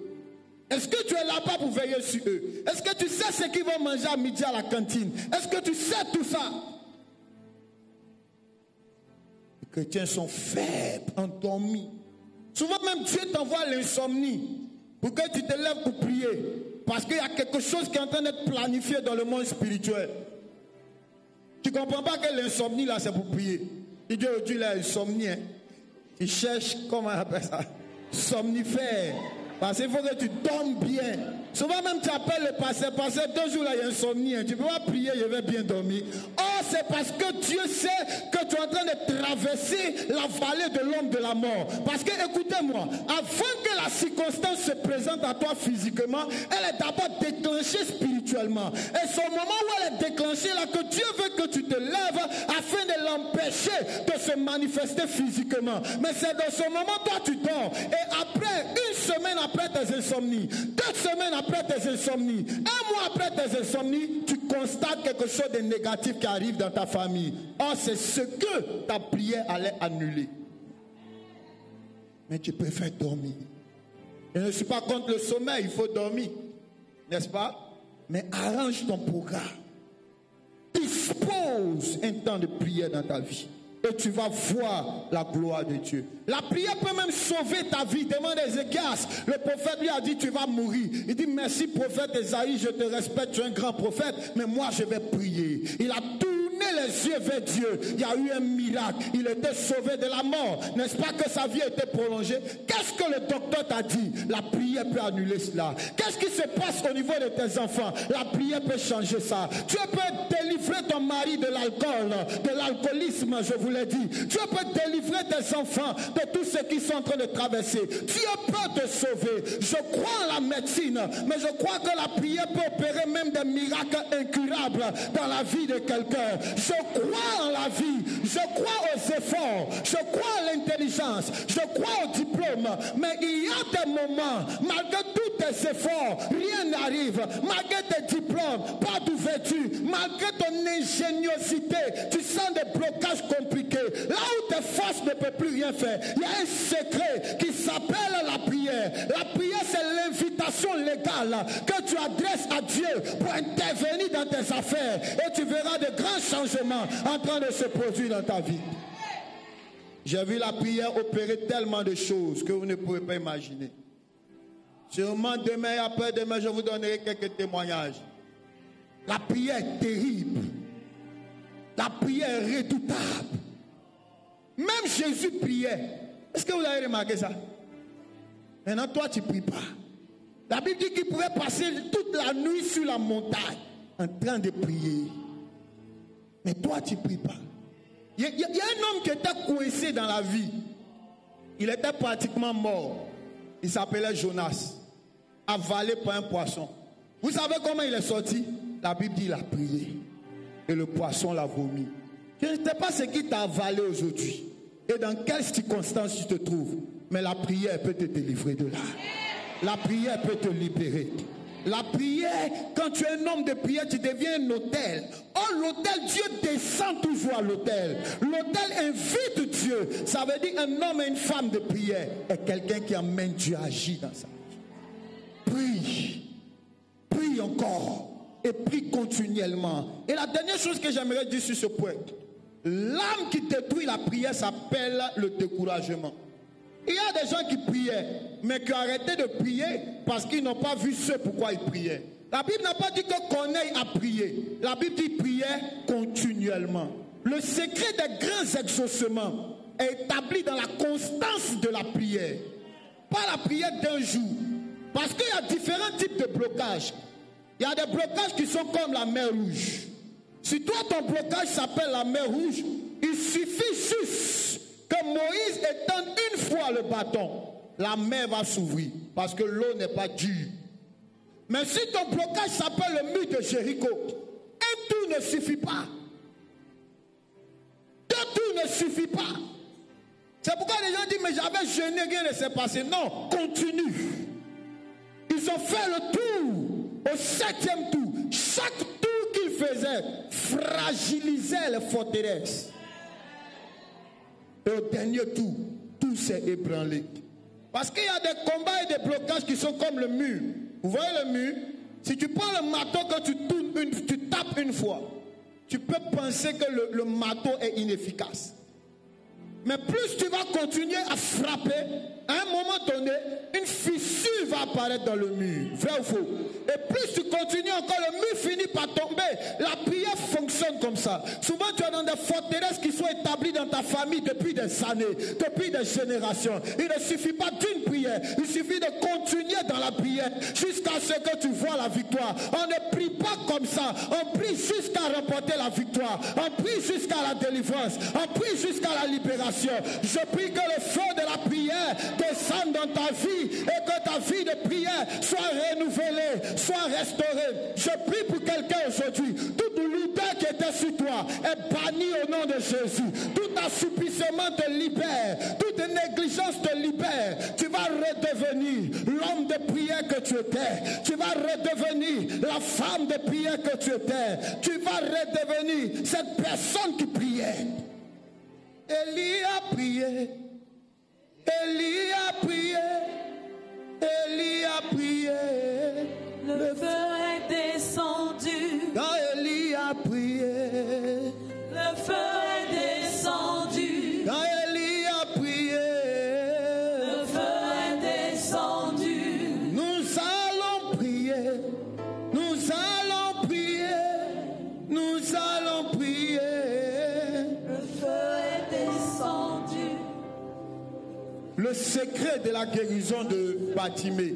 Est-ce que tu es là-bas pour veiller sur eux? Est-ce que tu sais ce qu'ils vont manger à midi à la cantine? Est-ce que tu sais tout ça? Les chrétiens sont faibles, endormis. Souvent même Dieu t'envoie l'insomnie pour que tu te lèves pour prier. Parce qu'il y a quelque chose qui est en train d'être planifié dans le monde spirituel. Tu ne comprends pas que l'insomnie là c'est pour prier. Il dit aujourd'hui il a insomnie. Hein? Il cherche, comment on appelle ça? Somnifère. Parce qu'il faut que tu dormes bien. Souvent même tu appelles le pasteur, 2 jours là il y a insomnie. Hein. Tu peux pas prier, je vais bien dormir. Oh, c'est parce que Dieu sait que tu es en train de traverser la vallée de l'ombre de la mort. Parce que écoutez-moi, avant que la circonstance se présente à toi physiquement, elle est d'abord déclenchée spirituellement. Et c'est au moment où elle est déclenchée là que Dieu veut que tu te lèves afin de l'empêcher de se manifester physiquement. Mais c'est dans ce moment toi tu dors. Et après, une semaine après tes insomnies, 2 semaines après tes insomnies, 1 mois après tes insomnies, tu constates quelque chose de négatif qui arrive dans ta famille. Or, c'est ce que ta prière allait annuler. Mais tu préfères dormir. Je ne suis pas contre le sommeil, il faut dormir. N'est-ce pas? Mais arrange ton programme. Dispose un temps de prière dans ta vie. Et tu vas voir la gloire de Dieu. La prière peut même sauver ta vie. Demande à Ézéchias. Le prophète lui a dit tu vas mourir. Il dit merci prophète Esaïe, je te respecte, tu es un grand prophète. Mais moi je vais prier. Il a tourné les yeux vers Dieu. Il y a eu un miracle. Il était sauvé de la mort. N'est-ce pas que sa vie était prolongée? Qu'est-ce que le docteur t'a dit? La prière peut annuler cela. Qu'est-ce qui se passe au niveau de tes enfants? La prière peut changer ça. Dieu peut délivrer ton mari de l'alcool, de l'alcoolisme, je vous l'ai dit. Dieu peut délivrer tes enfants de tout ce qu'ils sont en train de traverser. Dieu peut te sauver. Je crois en la médecine, mais je crois que la prière peut opérer même des miracles incurables dans la vie de quelqu'un. Je crois en la vie, je crois aux efforts, je crois à l'intelligence, je crois au diplôme, mais il y a des moments, malgré tous tes efforts, rien n'arrive, malgré tes diplômes, pas d'ouverture, malgré ton ingéniosité, tu sens des blocages compliqués. Là où tes forces ne peuvent plus rien faire, il y a un secret qui s'appelle la prière. La prière, c'est l'invitation légale que tu adresses à Dieu pour intervenir dans tes affaires, et tu verras de grands changements en train de se produire dans ta vie. J'ai vu la prière opérer tellement de choses que vous ne pouvez pas imaginer. Sûrement demain et après-demain, je vous donnerai quelques témoignages. La prière est terrible. La prière est redoutable. Même Jésus priait. Est-ce que vous avez remarqué ça? Maintenant, toi, tu ne pries pas. La Bible dit qu'il pourrait passer toute la nuit sur la montagne en train de prier. Mais toi, tu ne pries pas. Il y a un homme qui était coincé dans la vie. Il était pratiquement mort. Il s'appelait Jonas. Avalé par un poisson. Vous savez comment il est sorti? La Bible dit qu'il a prié. Et le poisson l'a vomi. Je ne sais pas ce qui t'a avalé aujourd'hui. Et dans quelles circonstances tu te trouves. Mais la prière peut te délivrer de là. La prière peut te libérer. La prière, quand tu es un homme de prière, tu deviens un autel. Oh, l'autel, Dieu descend toujours à l'autel. L'autel invite Dieu. Ça veut dire un homme et une femme de prière est quelqu'un qui amène Dieu à agir dans sa vie. Prie. Prie encore. Et prie continuellement. Et la dernière chose que j'aimerais dire sur ce point. L'âme qui détruit la prière s'appelle le découragement. Il y a des gens qui priaient, mais qui ont arrêté de prier parce qu'ils n'ont pas vu ce pourquoi ils priaient. La Bible n'a pas dit que Corneille a prié. La Bible dit prier continuellement. Le secret des grands exaucements est établi dans la constance de la prière. Pas la prière d'un jour. Parce qu'il y a différents types de blocages. Il y a des blocages qui sont comme la mer Rouge. Si toi ton blocage s'appelle la mer Rouge, il suffit juste que Moïse étende une fois le bâton la mer va s'ouvrir parce que l'eau n'est pas dure. Mais si ton blocage s'appelle le mur de Jéricho, un tour ne suffit pas. 2 tours ne suffit pas. C'est pourquoi les gens disent, mais j'avais jeûné, rien ne s'est passé. Non, continue. Ils ont fait le tour, au 7e tour. Chaque tour qu'ils faisaient fragilisait les forteresses. Et au dernier tour, tout s'est ébranlé. Parce qu'il y a des combats et des blocages qui sont comme le mur. Vous voyez le mur? Si tu prends le marteau, quand tu tournes tu tapes une fois, tu peux penser que le marteau est inefficace. Mais plus tu vas continuer à frapper, à un moment donné, une fissure va apparaître dans le mur. Vrai ou faux? Et plus tu continues encore, le mur finit par tomber. La prière fonctionne comme ça. Souvent, tu es dans des forteresses qui sont établies dans ta famille depuis des années, depuis des générations. Il ne suffit pas d'une prière. Il suffit de continuer dans la prière jusqu'à ce que tu vois la victoire. On ne prie pas comme ça. On prie jusqu'à remporter la victoire. On prie jusqu'à la délivrance. On prie jusqu'à la libération. Je prie que le feu de la prière descende dans ta vie et que ta vie de prière soit renouvelée, soit restaurée. Je prie pour quelqu'un aujourd'hui. Toute lourdeur qui était sur toi est bannie au nom de Jésus. Tout assouplissement te libère. Toute négligence te libère. Tu vas redevenir l'homme de prière que tu étais. Tu vas redevenir la femme de prière que tu étais. Tu vas redevenir cette personne qui priait. Élie a prié, Élie a prié, Élie a prié. Le feu est descendu. Quand Élie a prié, le feu est descendu. quand Élie a prié, le feu est descendu. Nous allons prier, nous allons prier, nous allons prier. Le feu est descendu. Le secret de la guérison de Bartimée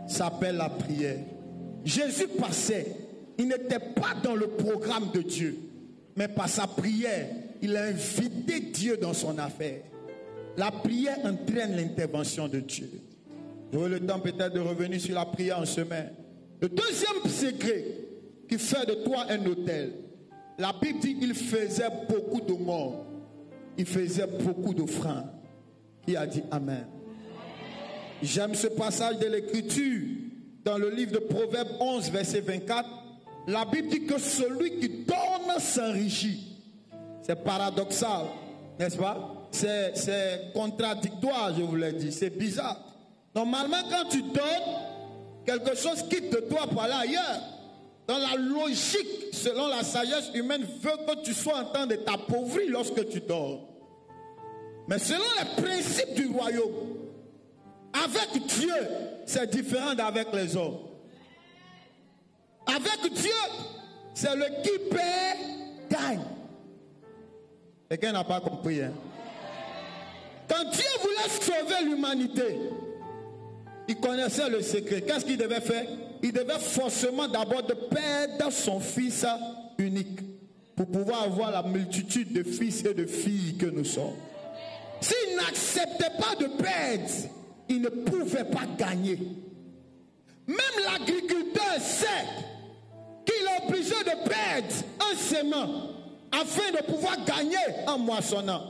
s'appelle la prière. Jésus passait, il n'était pas dans le programme de Dieu, mais par sa prière, il a invité Dieu dans son affaire. La prière entraîne l'intervention de Dieu. J'aurai le temps peut-être de revenir sur la prière en semaine. Le deuxième secret qui fait de toi un autel, la Bible dit qu'il faisait beaucoup de morts, il faisait beaucoup d'offrandes. Qui a dit Amen? J'aime ce passage de l'Écriture dans le livre de Proverbes 11, verset 24. La Bible dit que celui qui donne s'enrichit. C'est paradoxal, n'est-ce pas? C'est contradictoire, je vous l'ai dit. C'est bizarre. Normalement, quand tu donnes, quelque chose quitte de toi pour aller ailleurs. Dans la logique, selon la sagesse humaine, veut que tu sois en train de t'appauvrir lorsque tu donnes. Mais selon les principes du royaume, avec Dieu, c'est différent d'avec les hommes. Avec Dieu, c'est le qui paie, gagne. Quelqu'un n'a pas compris, hein? Quand Dieu voulait sauver l'humanité, il connaissait le secret. Qu'est-ce qu'il devait faire? Il devait forcément d'abord de perdre son fils unique pour pouvoir avoir la multitude de fils et de filles que nous sommes. S'il n'acceptait pas de perdre, il ne pouvait pas gagner. Même l'agriculteur sait qu'il est obligé de perdre un sément afin de pouvoir gagner en moissonnant.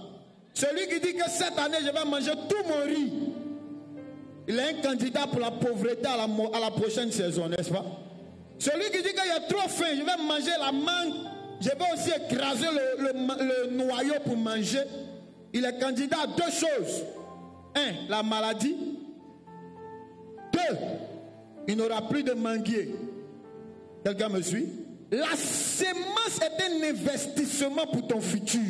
Celui qui dit que cette année je vais manger tout mon riz, il est un candidat pour la pauvreté à la prochaine saison, n'est-ce pas? Celui qui dit qu'il y a trop faim, je vais manger la mangue, je vais aussi écraser le noyau pour manger. Il est candidat à 2 choses. 1, la maladie. 2, il n'aura plus de manguier. Quelqu'un me suit? La sémence est un investissement pour ton futur.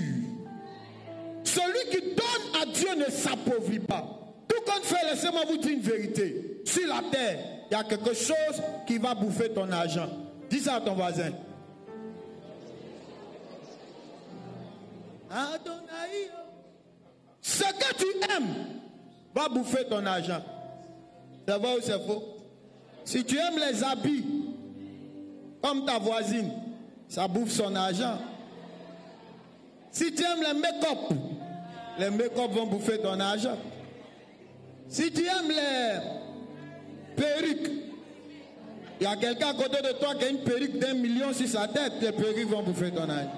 Celui qui donne à Dieu ne s'appauvrit pas. Tout compte fait, laissez-moi vous dire une vérité. Sur la terre, il y a quelque chose qui va bouffer ton argent. Dis ça à ton voisin. Adonai. Ce que tu aimes va bouffer ton argent. C'est vrai ou c'est faux? Si tu aimes les habits, comme ta voisine, ça bouffe son argent. Si tu aimes les make-up vont bouffer ton argent. Si tu aimes les perruques, il y a quelqu'un à côté de toi qui a une perruque d'1 million sur sa tête, les perruques vont bouffer ton âge.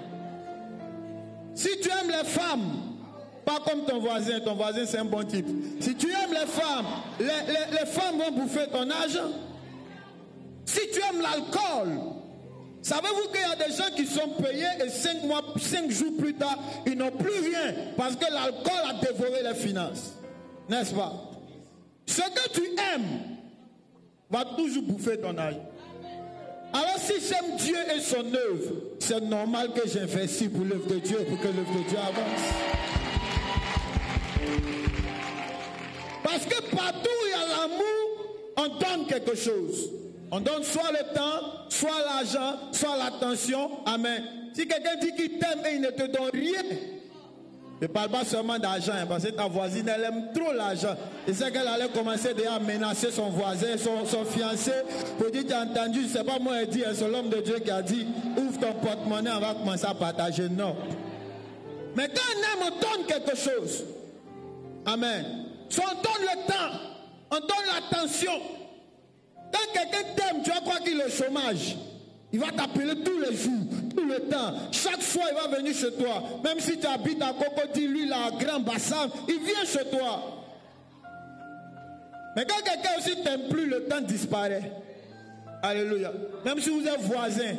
Si tu aimes les femmes, pas comme ton voisin c'est un bon type. Si tu aimes les femmes, les femmes vont bouffer ton argent. Si tu aimes l'alcool, savez-vous qu'il y a des gens qui sont payés et 5 jours plus tard, ils n'ont plus rien parce que l'alcool a dévoré les finances. N'est-ce pas? Ce que tu aimes va toujours bouffer ton argent. Alors si j'aime Dieu et son œuvre, c'est normal que j'investisse pour l'œuvre de Dieu, pour que l'œuvre de Dieu avance. Parce que partout où il y a l'amour, on donne quelque chose. On donne soit le temps, soit l'argent, soit l'attention. Amen. Si quelqu'un dit qu'il t'aime et il ne te donne rien, ne parle pas seulement d'argent, parce que ta voisine, elle aime trop l'argent. Et c'est qu'elle allait commencer déjà à menacer son voisin, son fiancé, pour dire, tu as entendu, je ne sais pas moi, elle dit, c'est l'homme de Dieu qui a dit, ouvre ton porte-monnaie, on va commencer à partager. Non. Mais quand on aime, on donne quelque chose. Amen. Soit on donne le temps, on donne l'attention. Quand quelqu'un t'aime, tu vas croire qu'il est au chômage. Il va t'appeler tous les jours, tout le temps. Chaque fois, il va venir chez toi. Même si tu habites à Cocody, lui, là, à Grand Bassam, il vient chez toi. Mais quand quelqu'un aussi t'aime plus, le temps disparaît. Alléluia. Même si vous êtes voisins,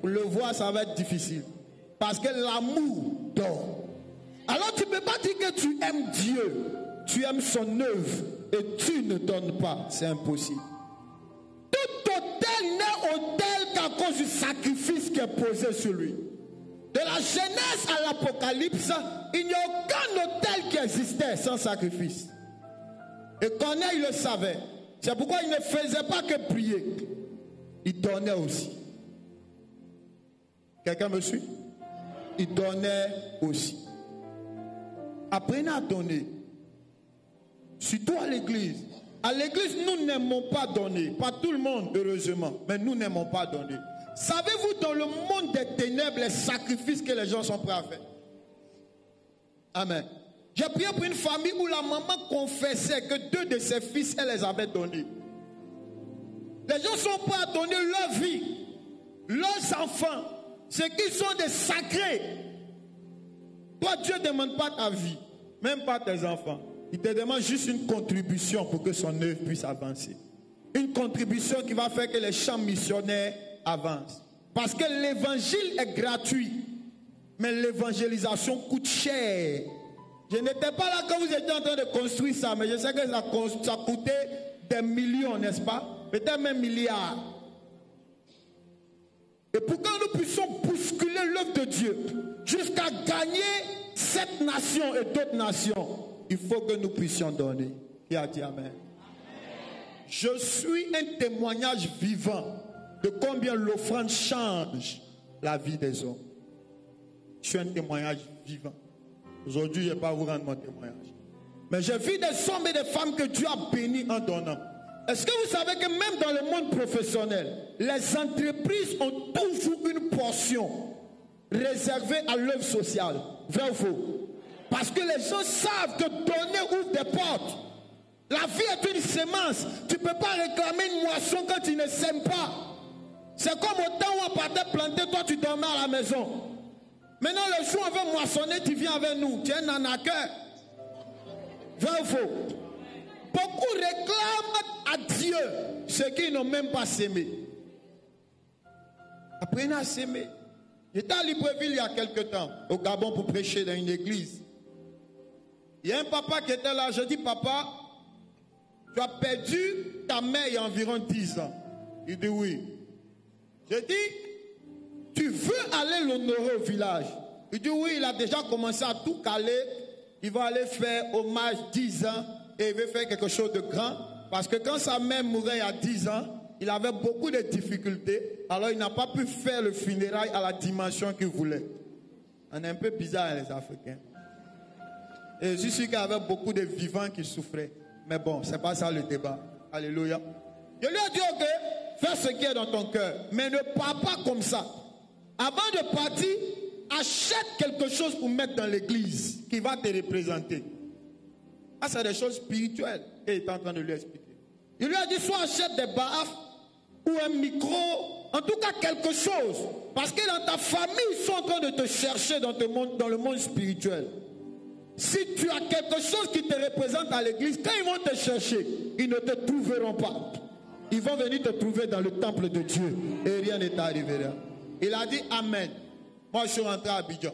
pour le voir, ça va être difficile. Parce que l'amour dort. Alors tu ne peux pas dire que tu aimes Dieu. Tu aimes son œuvre et tu ne donnes pas. C'est impossible. Tout autel n'est autel qu'à cause du sacrifice qui est posé sur lui. De la Genèse à l'Apocalypse, il n'y a aucun autel qui existait sans sacrifice. Et Corneille le savait. C'est pourquoi il ne faisait pas que prier. Il donnait aussi. Quelqu'un me suit? Il donnait aussi. Apprenez à donner. Surtout à l'église. À l'église, nous n'aimons pas donner. Pas tout le monde, heureusement. Mais nous n'aimons pas donner. Savez-vous dans le monde des ténèbres les sacrifices que les gens sont prêts à faire? Amen. J'ai prié pour une famille où la maman confessait que 2 de ses fils, elle les avait donnés. Les gens sont prêts à donner leur vie, leurs enfants, ce qui sont des sacrés. Toi, Dieu ne demande pas ta vie, même pas tes enfants. Il te demande juste une contribution pour que son œuvre puisse avancer. Une contribution qui va faire que les champs missionnaires avancent. Parce que l'évangile est gratuit, mais l'évangélisation coûte cher. Je n'étais pas là quand vous étiez en train de construire ça, mais je sais que ça coûtait des millions, n'est-ce pas? Peut-être même milliards. Et pour que nous puissions bousculer l'œuvre de Dieu jusqu'à gagner cette nation et d'autres nations, il faut que nous puissions donner. Qui a dit amen? Je suis un témoignage vivant de combien l'offrande change la vie des hommes. Je suis un témoignage vivant. Aujourd'hui, je ne vais pas vous rendre mon témoignage. Mais j'ai vu des hommes et des femmes que Dieu a bénis en donnant. Est-ce que vous savez que même dans le monde professionnel, les entreprises ont toujours une portion réservée à l'œuvre sociale? Vrai ou faux? Parce que les gens savent que donner ouvre des portes. La vie est une semence. Tu ne peux pas réclamer une moisson quand tu ne sèmes pas. C'est comme au temps où on partait planter, toi tu dormais à la maison. Maintenant le jour où on veut moissonner, tu viens avec nous. Tu es un arnaqueur. Vrai ou faux? Beaucoup réclament à Dieu ce qu'ils n'ont même pas sémé. Apprenez à s'aimer. J'étais à Libreville il y a quelque temps, au Gabon, pour prêcher dans une église. Il y a un papa qui était là. Je dis, papa, tu as perdu ta mère il y a environ 10 ans. Il dit oui. Je dis, tu veux aller l'honorer au village? Il dit oui, il a déjà commencé à tout caler. Il va aller faire hommage 10 ans et il veut faire quelque chose de grand. Parce que quand sa mère mourait il y a 10 ans, il avait beaucoup de difficultés. Alors il n'a pas pu faire le funérail à la dimension qu'il voulait. On est un peu bizarre les Africains. Et je suis sûr qu'il y avait beaucoup de vivants qui souffraient. Mais bon, c'est pas ça le débat. Alléluia. Je lui ai dit, ok, fais ce qui est dans ton cœur. Mais ne pars pas comme ça. Avant de partir, achète quelque chose pour mettre dans l'église qui va te représenter. Ah, c'est des choses spirituelles. Et il est en train de lui expliquer. Il lui a dit, soit achète des baffes ou un micro, en tout cas quelque chose. Parce que dans ta famille, ils sont en train de te chercher dans le monde spirituel. Si tu as quelque chose qui te représente à l'église, quand ils vont te chercher, ils ne te trouveront pas. Ils vont venir te trouver dans le temple de Dieu. Et rien n'est arrivé là. Il a dit Amen. Moi, je suis rentré à Abidjan.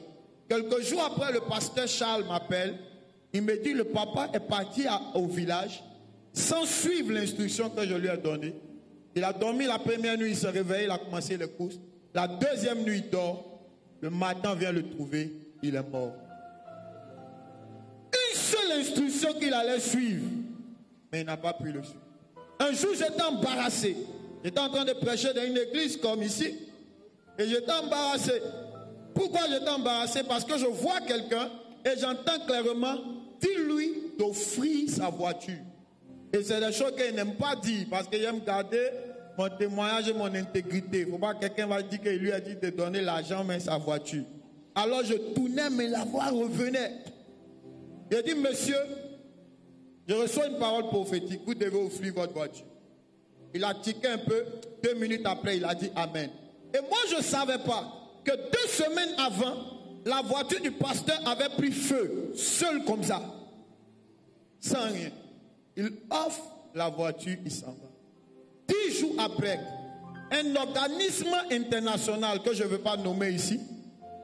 Quelques jours après, le pasteur Charles m'appelle. Il me dit, le papa est parti au village sans suivre l'instruction que je lui ai donnée. Il a dormi la première nuit, il se réveille, il a commencé les courses. La deuxième nuit, il dort. Le matin, on vient le trouver, il est mort. Une seule instruction qu'il allait suivre. Mais il n'a pas pu le suivre. Un jour, j'étais embarrassé. J'étais en train de prêcher dans une église comme ici. Et j'étais embarrassé. Pourquoi j'étais embarrassé? Parce que je vois quelqu'un et j'entends clairement, dis-lui d'offrir sa voiture. Et c'est des choses qu'il n'aime pas dire parce qu'il aime garder mon témoignage et mon intégrité. Il ne faut pas que quelqu'un va dire qu'il lui a dit de donner l'argent mais sa voiture. Alors je tournais mais la voix revenait. Il a dit, monsieur, je reçois une parole prophétique, vous devez offrir votre voiture. Il a tiqué un peu, 2 minutes après il a dit Amen. Et moi je ne savais pas que 2 semaines avant, la voiture du pasteur avait pris feu, seul comme ça, sans rien. Il offre la voiture, il s'en va. 10 jours après, un organisme international que je ne veux pas nommer ici,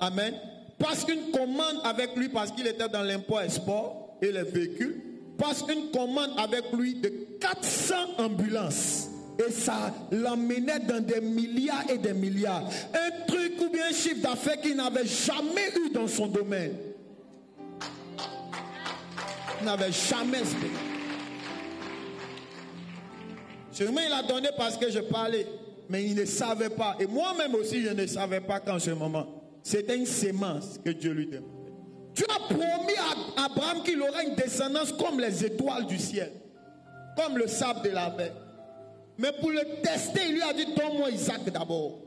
amen, passe une commande avec lui parce qu'il était dans l'import-export et les véhicules, passe une commande avec lui de 400 ambulances. Et ça l'emmenait dans des milliards et des milliards. Un truc ou bien un chiffre d'affaires qu'il n'avait jamais eu dans son domaine. Il n'avait jamais espéré. Sûrement il a donné parce que je parlais, mais il ne savait pas. Et moi-même aussi, je ne savais pas qu'en ce moment, c'était une sémence que Dieu lui demandait. Tu as promis à Abraham qu'il aurait une descendance comme les étoiles du ciel, comme le sable de la mer. Mais pour le tester, il lui a dit, donne-moi Isaac d'abord.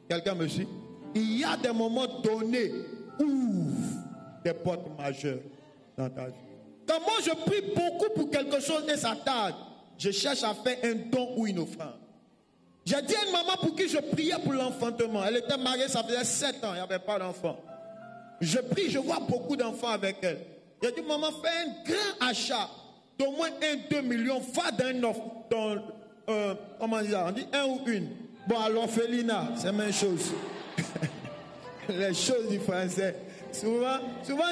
Quelqu'un me suit? Il y a des moments donnés où des portes majeures dans ta vie. Quand moi je prie beaucoup pour quelque chose et ça tarde, je cherche à faire un don ou une offrande. J'ai dit à une maman pour qui je priais pour l'enfantement. Elle était mariée, ça faisait 7 ans, il n'y avait pas d'enfant. Je prie, je vois beaucoup d'enfants avec elle. J'ai dit, maman, fais un grand achat d'au moins 1-2 millions. Va comment dire, on dit 1 ou 1. Bon, à l'orphelinat, c'est la même chose. Les choses du français. Souvent,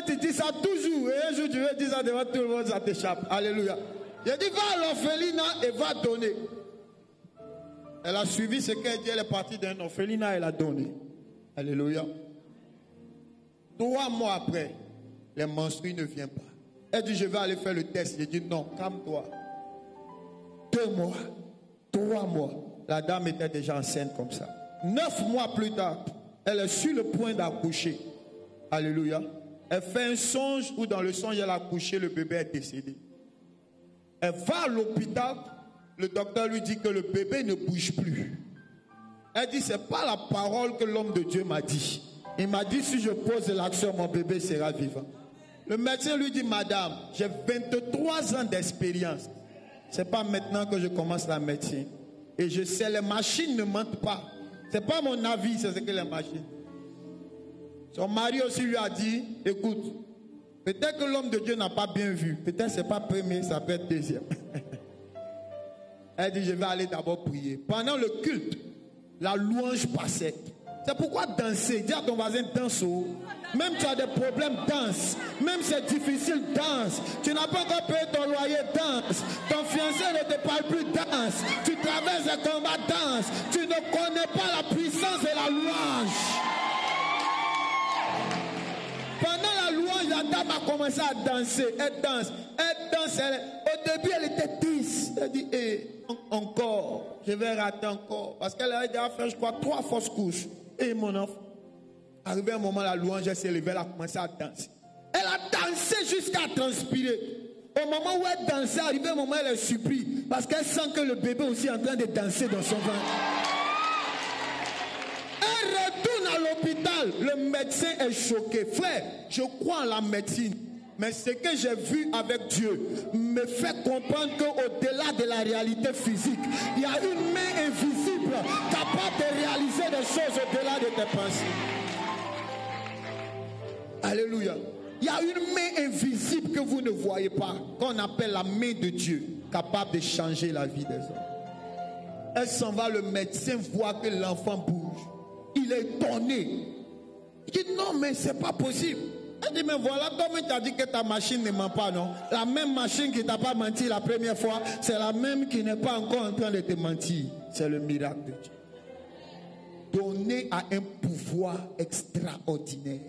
tu dis ça toujours. Et un jour, tu veux dire ça devant tout le monde, ça t'échappe. Alléluia. J'ai dit, va à l'orphelinat et va donner. Elle a suivi ce qu'elle dit, elle est partie d'un orphelinat, elle a donné. Alléluia. 3 mois après, les menstrues ne viennent pas. Elle dit, je vais aller faire le test. J'ai dit, non, calme-toi. 2 mois, 3 mois. La dame était déjà enceinte comme ça. 9 mois plus tard, elle est sur le point d'accoucher. Alléluia. Elle fait un songe où dans le songe, elle a accouché, le bébé est décédé. Elle va à l'hôpital, le docteur lui dit que le bébé ne bouge plus. Elle dit, c'est pas la parole que l'homme de Dieu m'a dit. Il m'a dit, si je pose l'action, mon bébé sera vivant. Le médecin lui dit, madame, j'ai 23 ans d'expérience. C'est pas maintenant que je commence la médecine. Et je sais, les machines ne mentent pas. C'est pas mon avis, c'est ce que les machines. Son mari aussi lui a dit, écoute, peut-être que l'homme de Dieu n'a pas bien vu. Peut-être c'est pas premier, ça peut être deuxième. Elle dit, je vais aller d'abord prier. Pendant le culte, la louange passait. C'est pourquoi danser. Dis à ton voisin, danse. Même tu as des problèmes, danse. Même c'est difficile, danse. Tu n'as pas encore payé ton loyer, danse. Ton fiancé ne te parle plus, danse. Tu traverses les combats, danse. Tu ne connais pas la puissance de la louange. Pendant la louange, la dame a commencé à danser. Elle danse. Au début, elle était triste. Elle dit, encore, je vais rater encore. Parce qu'elle avait déjà fait, je crois, 3 fausses couches. Et mon enfant, arrivé un moment, la louange s'est levée, elle a commencé à danser. Elle a dansé jusqu'à transpirer. Au moment où elle dansait, arrivé un moment, elle est surprise. Parce qu'elle sent que le bébé aussi est en train de danser dans son ventre. Elle retourne à l'hôpital. Le médecin est choqué. Frère, je crois en la médecine. Mais ce que j'ai vu avec Dieu me fait comprendre qu'au-delà de la réalité physique, il y a une main invisible capable de réaliser des choses au-delà de tes pensées. Alléluia. Il y a une main invisible que vous ne voyez pas, qu'on appelle la main de Dieu, capable de changer la vie des hommes. Elle s'en va, le médecin voit que l'enfant bouge. Il est étonné. Il dit non, mais c'est pas possible. Elle dit, mais voilà, comme tu as dit que ta machine ne ment pas, non? La même machine qui t'a pas menti la première fois, c'est la même qui n'est pas encore en train de te mentir. C'est le miracle de Dieu. Donner a un pouvoir extraordinaire.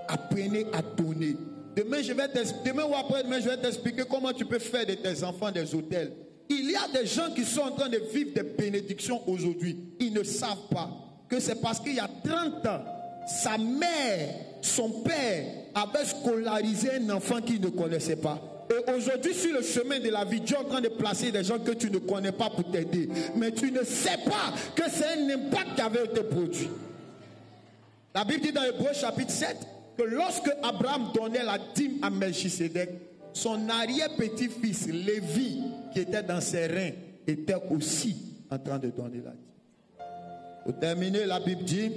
Apprenez à donner. Demain ou après-demain, je vais t'expliquer comment tu peux faire de tes enfants des hôtels. Il y a des gens qui sont en train de vivre des bénédictions aujourd'hui. Ils ne savent pas que c'est parce qu'il y a 30 ans, sa mère, son père avait scolarisé un enfant qu'il ne connaissait pas. Et aujourd'hui, sur le chemin de la vie, Dieu est en train de placer des gens que tu ne connais pas pour t'aider. Mais tu ne sais pas que c'est un impact qui avait été produit. La Bible dit dans Hébreux chapitre 7 que lorsque Abraham donnait la dîme à Melchisédek, son arrière-petit-fils Lévi, qui était dans ses reins, était aussi en train de donner la dîme. Pour terminer, la Bible dit,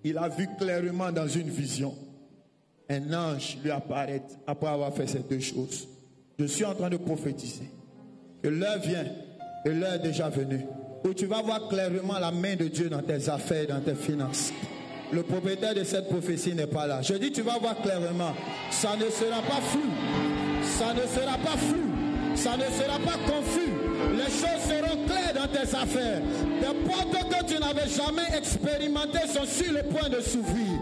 il a vu clairement dans une vision un ange lui apparaître après avoir fait ces deux choses. Je suis en train de prophétiser que l'heure vient et l'heure est déjà venue où tu vas voir clairement la main de Dieu dans tes affaires, dans tes finances. Le propriétaire de cette prophétie n'est pas là. Je dis tu vas voir clairement. Ça ne sera pas flou. Ça ne sera pas flou. Ça ne sera pas confus. Les choses seront claires dans tes affaires. Des portes que tu n'avais jamais expérimentées sont sur le point de s'ouvrir.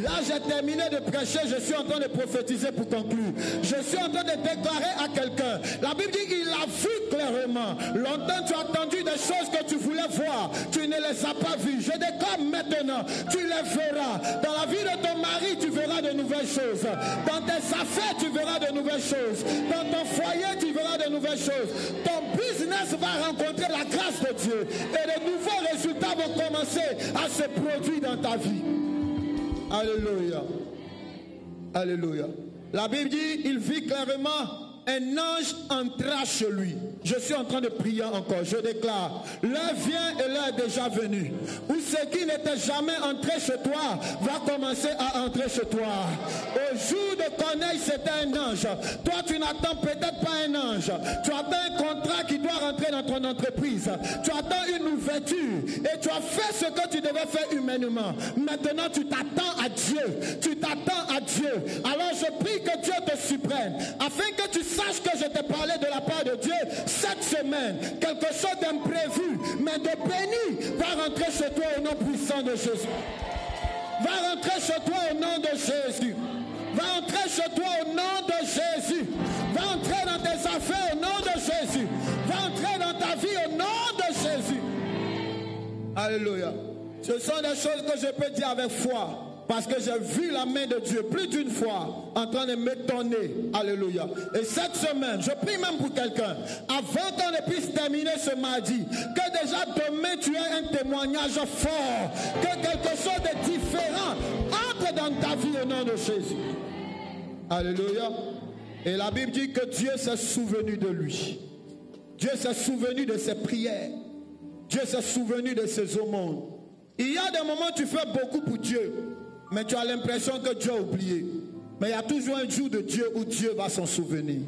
Là, j'ai terminé de prêcher. Je suis en train de prophétiser pour conclure. Je suis en train de déclarer à quelqu'un. La Bible dit il a vu clairement. Longtemps, tu as entendu des choses que tu voulais voir. Tu ne les as pas vues. Je déclare maintenant. Tu les verras. Dans la vie de ton mari, tu verras de nouvelles choses. Dans tes affaires, tu verras de nouvelles choses. Dans ton foyer, tu verras de nouvelles choses. Ton business va rencontrer la grâce de Dieu et de nouveaux résultats vont commencer à se produire dans ta vie. Alléluia. Alléluia. La Bible dit, il vit clairement, un ange entra chez lui. Je suis en train de prier encore. Je déclare, l'heure vient et l'heure est déjà venue. Où ce qui n'était jamais entré chez toi va commencer à entrer chez toi. Au jour de Corneille, c'était un ange. Toi, tu n'attends peut-être pas un ange. Tu attends un contrat qui doit rentrer dans ton entreprise. Tu attends une ouverture. Et tu as fait ce que tu devais faire humainement. Maintenant, tu t'attends à Dieu. Tu t'attends à Dieu. Alors, je prie que Dieu te surprenne. Afin que tu sache que je t'ai parlé de la part de Dieu cette semaine. Quelque chose d'imprévu, mais de béni, va rentrer chez toi au nom puissant de Jésus. Va rentrer chez toi au nom de Jésus. Va entrer chez toi au nom de Jésus. Va entrer dans tes affaires au nom de Jésus. Va entrer dans ta vie au nom de Jésus. Alléluia. Ce sont des choses que je peux dire avec foi. Parce que j'ai vu la main de Dieu plus d'une fois en train de m'étonner. Alléluia. Et cette semaine, je prie même pour quelqu'un. Avant qu'on ne puisse terminer ce mardi, que déjà demain tu aies un témoignage fort. Que quelque chose de différent entre dans ta vie au nom de Jésus. Alléluia. Et la Bible dit que Dieu s'est souvenu de lui. Dieu s'est souvenu de ses prières. Dieu s'est souvenu de ses aumônes. Il y a des moments où tu fais beaucoup pour Dieu. Mais tu as l'impression que Dieu a oublié. Mais il y a toujours un jour de Dieu où Dieu va s'en souvenir.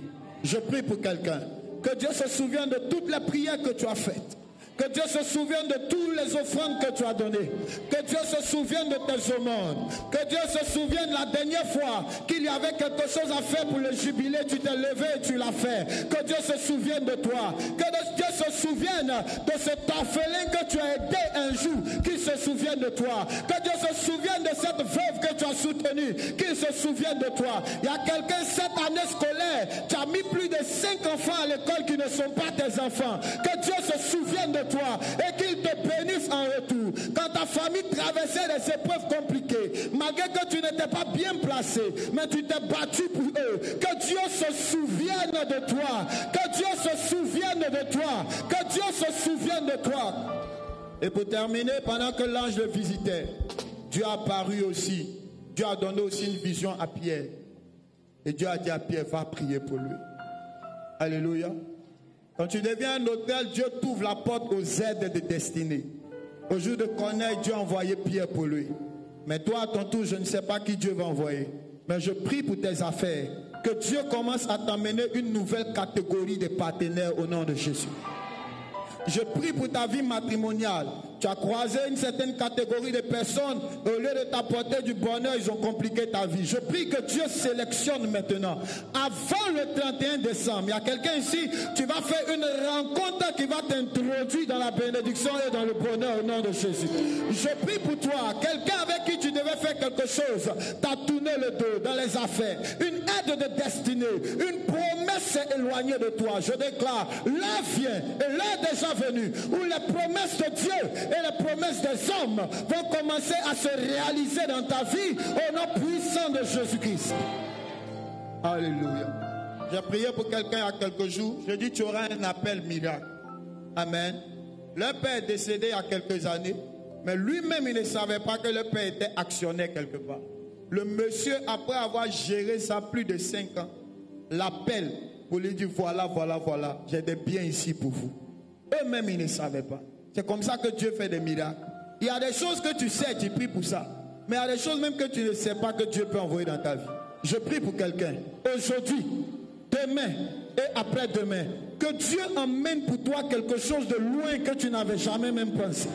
Je prie pour quelqu'un. Que Dieu se souvienne de toutes les prières que tu as faites. Que Dieu se souvienne de toutes les offrandes que tu as données. Que Dieu se souvienne de tes aumônes. Que Dieu se souvienne la dernière fois qu'il y avait quelque chose à faire pour le jubilé. Tu t'es levé et tu l'as fait. Que Dieu se souvienne de toi. Que Dieu se souvienne de cet orphelin que tu as aidé un jour. Qu'il se souvienne de toi. Que Dieu se souvienne de cette veuve que tu as soutenue. Qu'il se souvienne de toi. Il y a quelqu'un cette année scolaire. Tu as mis plus de 5 enfants à l'école qui ne sont pas tes enfants. Que Dieu se souvienne de toi et qu'il te bénisse en retour. Quand ta famille traversait des épreuves compliquées, malgré que tu n'étais pas bien placé, mais tu t'es battu pour eux, que Dieu se souvienne de toi, que Dieu se souvienne de toi, que Dieu se souvienne de toi. Et pour terminer, pendant que l'ange le visitait, Dieu a apparu aussi. Dieu a donné aussi une vision à Pierre. Et Dieu a dit à Pierre, va prier pour lui. Alléluia. Quand tu deviens un hôtel, Dieu t'ouvre la porte aux aides de destinée. Au jour de Corneille, Dieu a envoyé Pierre pour lui. Mais toi, à ton tour, je ne sais pas qui Dieu va envoyer. Mais je prie pour tes affaires. Que Dieu commence à t'amener une nouvelle catégorie de partenaires au nom de Jésus. Je prie pour ta vie matrimoniale. Tu as croisé une certaine catégorie de personnes. Au lieu de t'apporter du bonheur, ils ont compliqué ta vie. Je prie que Dieu sélectionne maintenant. Avant le 31 décembre, il y a quelqu'un ici, tu vas faire une rencontre qui va t'introduire dans la bénédiction et dans le bonheur au nom de Jésus. Je prie pour toi, quelqu'un avec qui tu devais faire quelque chose, t'a tourné le dos dans les affaires. Une aide de destinée, une promesse s'est éloignée de toi. Je déclare, l'heure vient et l'heure est déjà venue où les promesses de Dieu et les promesses des hommes vont commencer à se réaliser dans ta vie au nom puissant de Jésus-Christ. Alléluia. J'ai prié pour quelqu'un il y a quelques jours. Je dis tu auras un appel miracle. Amen. Le père est décédé il y a quelques années, mais lui-même il ne savait pas que le père était actionnaire quelque part. Le monsieur, après avoir géré ça plus de 5 ans, l'appelle pour lui dire voilà, j'ai des biens ici pour vous. Eux-mêmes ils ne savaient pas. C'est comme ça que Dieu fait des miracles. Il y a des choses que tu sais, tu pries pour ça. Mais il y a des choses même que tu ne sais pas que Dieu peut envoyer dans ta vie. Je prie pour quelqu'un. Aujourd'hui, demain et après-demain, que Dieu emmène pour toi quelque chose de loin que tu n'avais jamais même pensé.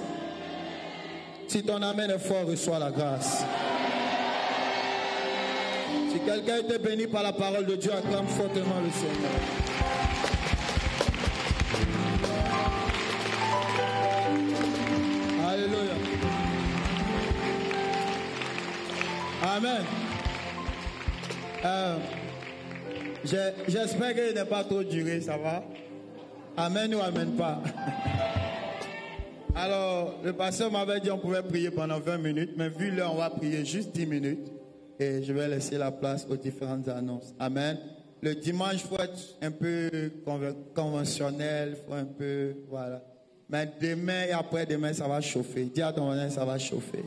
Si ton amen est fort, reçois la grâce. Si quelqu'un était béni par la parole de Dieu, acclame fortement le Seigneur. Alléluia. Amen. J'espère qu'il n'est pas trop duré, ça va? Amen ou amen pas? Alors, le pasteur m'avait dit qu'on pouvait prier pendant 20 minutes, mais vu l'heure, on va prier juste 10 minutes. Et je vais laisser la place aux différentes annonces. Amen. Le dimanche, il faut être un peu conventionnel, il faut un peu, voilà. Mais demain et après-demain, ça va chauffer. Dis à ton voisin, ça va chauffer.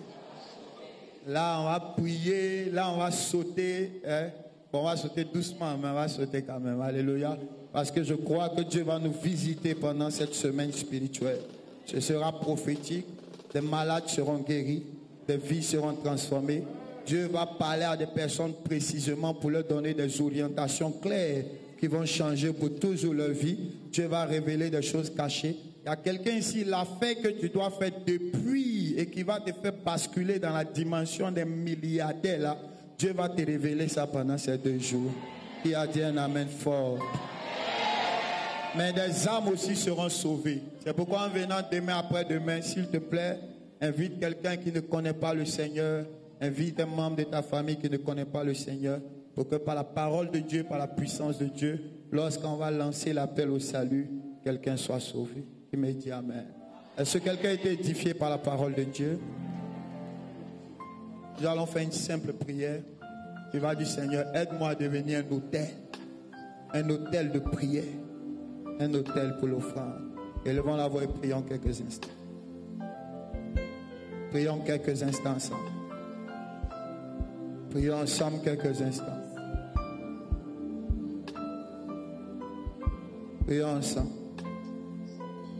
Là, on va prier, là, on va sauter. Bon, on va sauter doucement, mais on va sauter quand même. Alléluia. Parce que je crois que Dieu va nous visiter pendant cette semaine spirituelle. Ce sera prophétique. Des malades seront guéris. Des vies seront transformées. Dieu va parler à des personnes précisément pour leur donner des orientations claires qui vont changer pour toujours leur vie. Dieu va révéler des choses cachées. Il y a quelqu'un ici, l'affaire que tu dois faire depuis et qui va te faire basculer dans la dimension des milliardaires là. Dieu va te révéler ça pendant ces 2 jours. Qui a dit un amen fort. Mais des âmes aussi seront sauvées. C'est pourquoi en venant demain après-demain, s'il te plaît, invite quelqu'un qui ne connaît pas le Seigneur. Invite un membre de ta famille qui ne connaît pas le Seigneur. Pour que par la parole de Dieu, par la puissance de Dieu, lorsqu'on va lancer l'appel au salut, quelqu'un soit sauvé. Il me dit amen. Est-ce que quelqu'un a été édifié par la parole de Dieu? Nous allons faire une simple prière. Tu vas dire Seigneur, aide-moi à devenir un autel de prière, un autel pour l'offrande. Élevons la voix et prions quelques instants. Prions quelques instants ensemble. Prions ensemble quelques instants. Prions ensemble.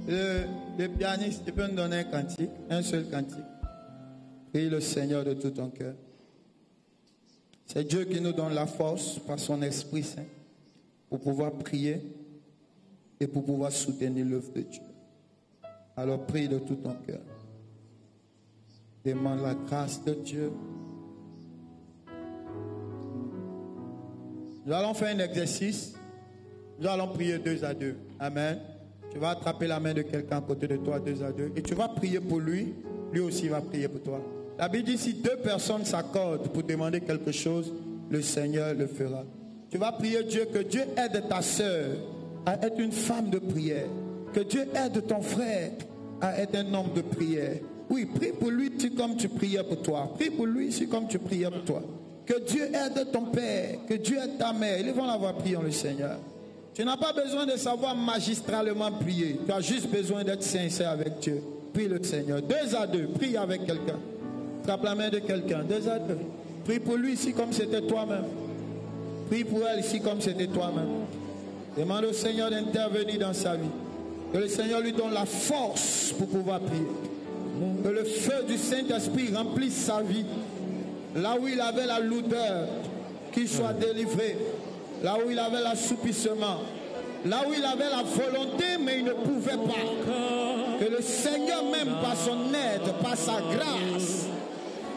Le pianiste, tu peux nous donner un cantique, un seul cantique. Prie le Seigneur de tout ton cœur. C'est Dieu qui nous donne la force par son Esprit Saint pour pouvoir prier et pour pouvoir soutenir l'œuvre de Dieu. Alors prie de tout ton cœur. Demande la grâce de Dieu. Nous allons faire un exercice. Nous allons prier 2 à 2. Amen. Tu vas attraper la main de quelqu'un à côté de toi 2 à 2. Et tu vas prier pour lui. Lui aussi va prier pour toi. La Bible dit si 2 personnes s'accordent pour demander quelque chose, le Seigneur le fera. Tu vas prier Dieu, que Dieu aide ta soeur à être une femme de prière. Que Dieu aide ton frère à être un homme de prière. Oui, prie pour lui si comme tu priais pour toi. Prie pour lui si comme tu priais pour toi. Que Dieu aide ton père, que Dieu aide ta mère. Ils vont l'avoir prié le Seigneur. Tu n'as pas besoin de savoir magistralement prier. Tu as juste besoin d'être sincère avec Dieu. Prie le Seigneur. 2 à 2, prie avec quelqu'un. Frappe la main de quelqu'un. 2 à 2. Prie pour lui ici comme c'était toi-même. Prie pour elle ici comme c'était toi-même. Demande au Seigneur d'intervenir dans sa vie. Que le Seigneur lui donne la force pour pouvoir prier. Que le feu du Saint-Esprit remplisse sa vie. Là où il avait la lourdeur, qu'il soit délivré. Là où il avait l'assoupissement. Là où il avait la volonté, mais il ne pouvait pas. Que le Seigneur même, par son aide, par sa grâce,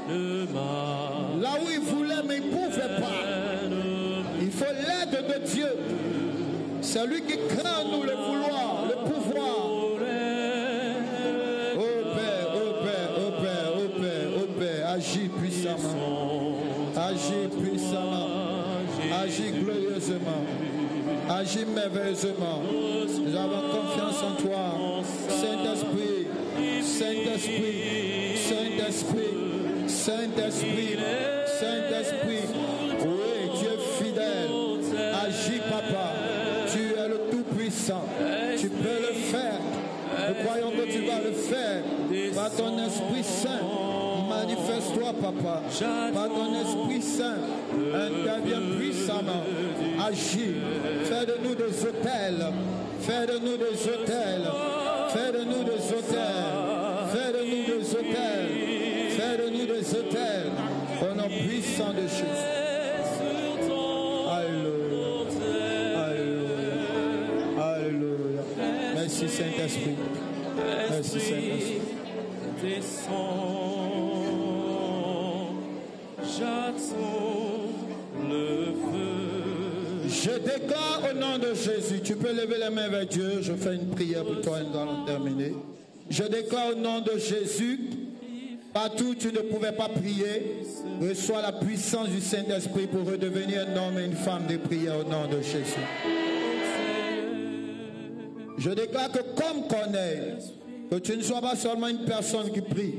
là où il voulait, mais il ne pouvait pas. Il faut l'aide de Dieu. C'est lui qui craint nous le vouloir, le pouvoir. Oh Père, oh Père, oh Père, oh Père, oh Père, agis puissamment. Agis puissamment. Agis glorieusement. Agis merveilleusement. Nous avons confiance en toi. Saint-Esprit, Saint-Esprit, Saint-Esprit, Saint-Esprit, Saint-Esprit. Oui, tu es fidèle. Agis, Papa. Tu es le Tout-Puissant. Tu peux le faire. Nous croyons que tu vas le faire. Par ton Esprit Saint, manifeste-toi, Papa. Par ton Esprit Saint, interviens puissamment. Agis. Fais de nous des autels. Fais de nous des autels. Fais de nous des autels. Fais de nous des autels. Fais de nous des autels. Au nom puissant de Jésus. Alléluia. Alléluia. Alléluia. Merci Saint-Esprit. Merci Saint-Esprit. Je déclare au nom de Jésus, tu peux lever les mains vers Dieu, je fais une prière pour toi et nous allons terminer. Je déclare au nom de Jésus, partout où tu ne pouvais pas prier, reçois la puissance du Saint-Esprit pour redevenir un homme et une femme de prière au nom de Jésus. Je déclare que comme Corneille, que tu ne sois pas seulement une personne qui prie,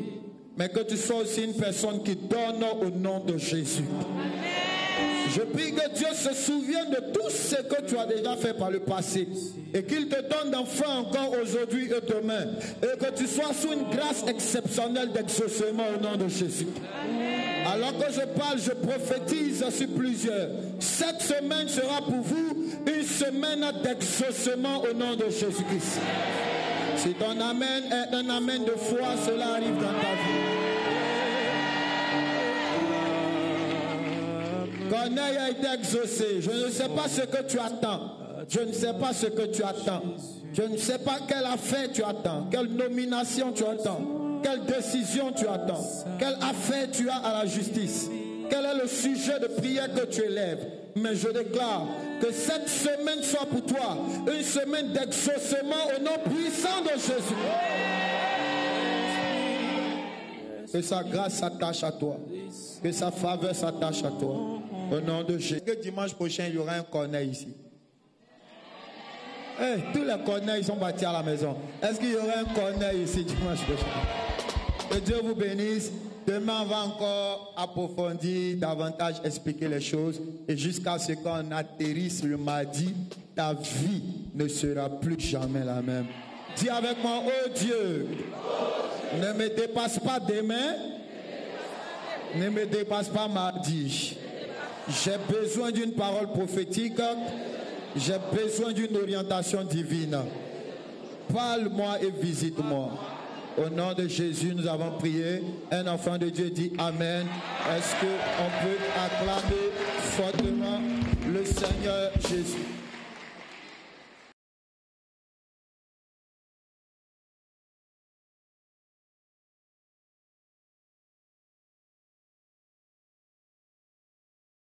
mais que tu sois aussi une personne qui donne au nom de Jésus. Je prie que Dieu se souvienne de tout ce que tu as déjà fait par le passé et qu'il te donne d'enfin encore aujourd'hui et demain et que tu sois sous une grâce exceptionnelle d'exaucement au nom de Jésus. Alors que je parle, je prophétise sur plusieurs. Cette semaine sera pour vous une semaine d'exaucement au nom de Jésus-Christ. Si ton amen est un amen de foi, cela arrive dans ta vie. Corneille a été exaucé. Je ne sais pas ce que tu attends. Je ne sais pas ce que tu attends. Je ne sais pas quelle affaire tu attends. Quelle nomination tu attends. Quelle décision tu attends. Quelle affaire tu as à la justice. Quel est le sujet de prière que tu élèves. Mais je déclare que cette semaine soit pour toi une semaine d'exaucement au nom puissant de Jésus. Que sa grâce s'attache à toi. Que sa faveur s'attache à toi. Au nom de Jésus. Que dimanche prochain, il y aura un Corneille ici. Hey, tous les Corneilles sont bâtis à la maison. Est-ce qu'il y aura un Corneille ici dimanche prochain? Que Dieu vous bénisse. Demain, on va encore approfondir, davantage expliquer les choses. Et jusqu'à ce qu'on atterrisse le mardi, ta vie ne sera plus jamais la même. Dis avec moi, oh Dieu, ne me dépasse pas demain, ne me dépasse pas mardi. J'ai besoin d'une parole prophétique, j'ai besoin d'une orientation divine. Parle-moi et visite-moi. Au nom de Jésus, nous avons prié. Un enfant de Dieu dit Amen. Est-ce qu'on peut acclamer fortement le Seigneur Jésus?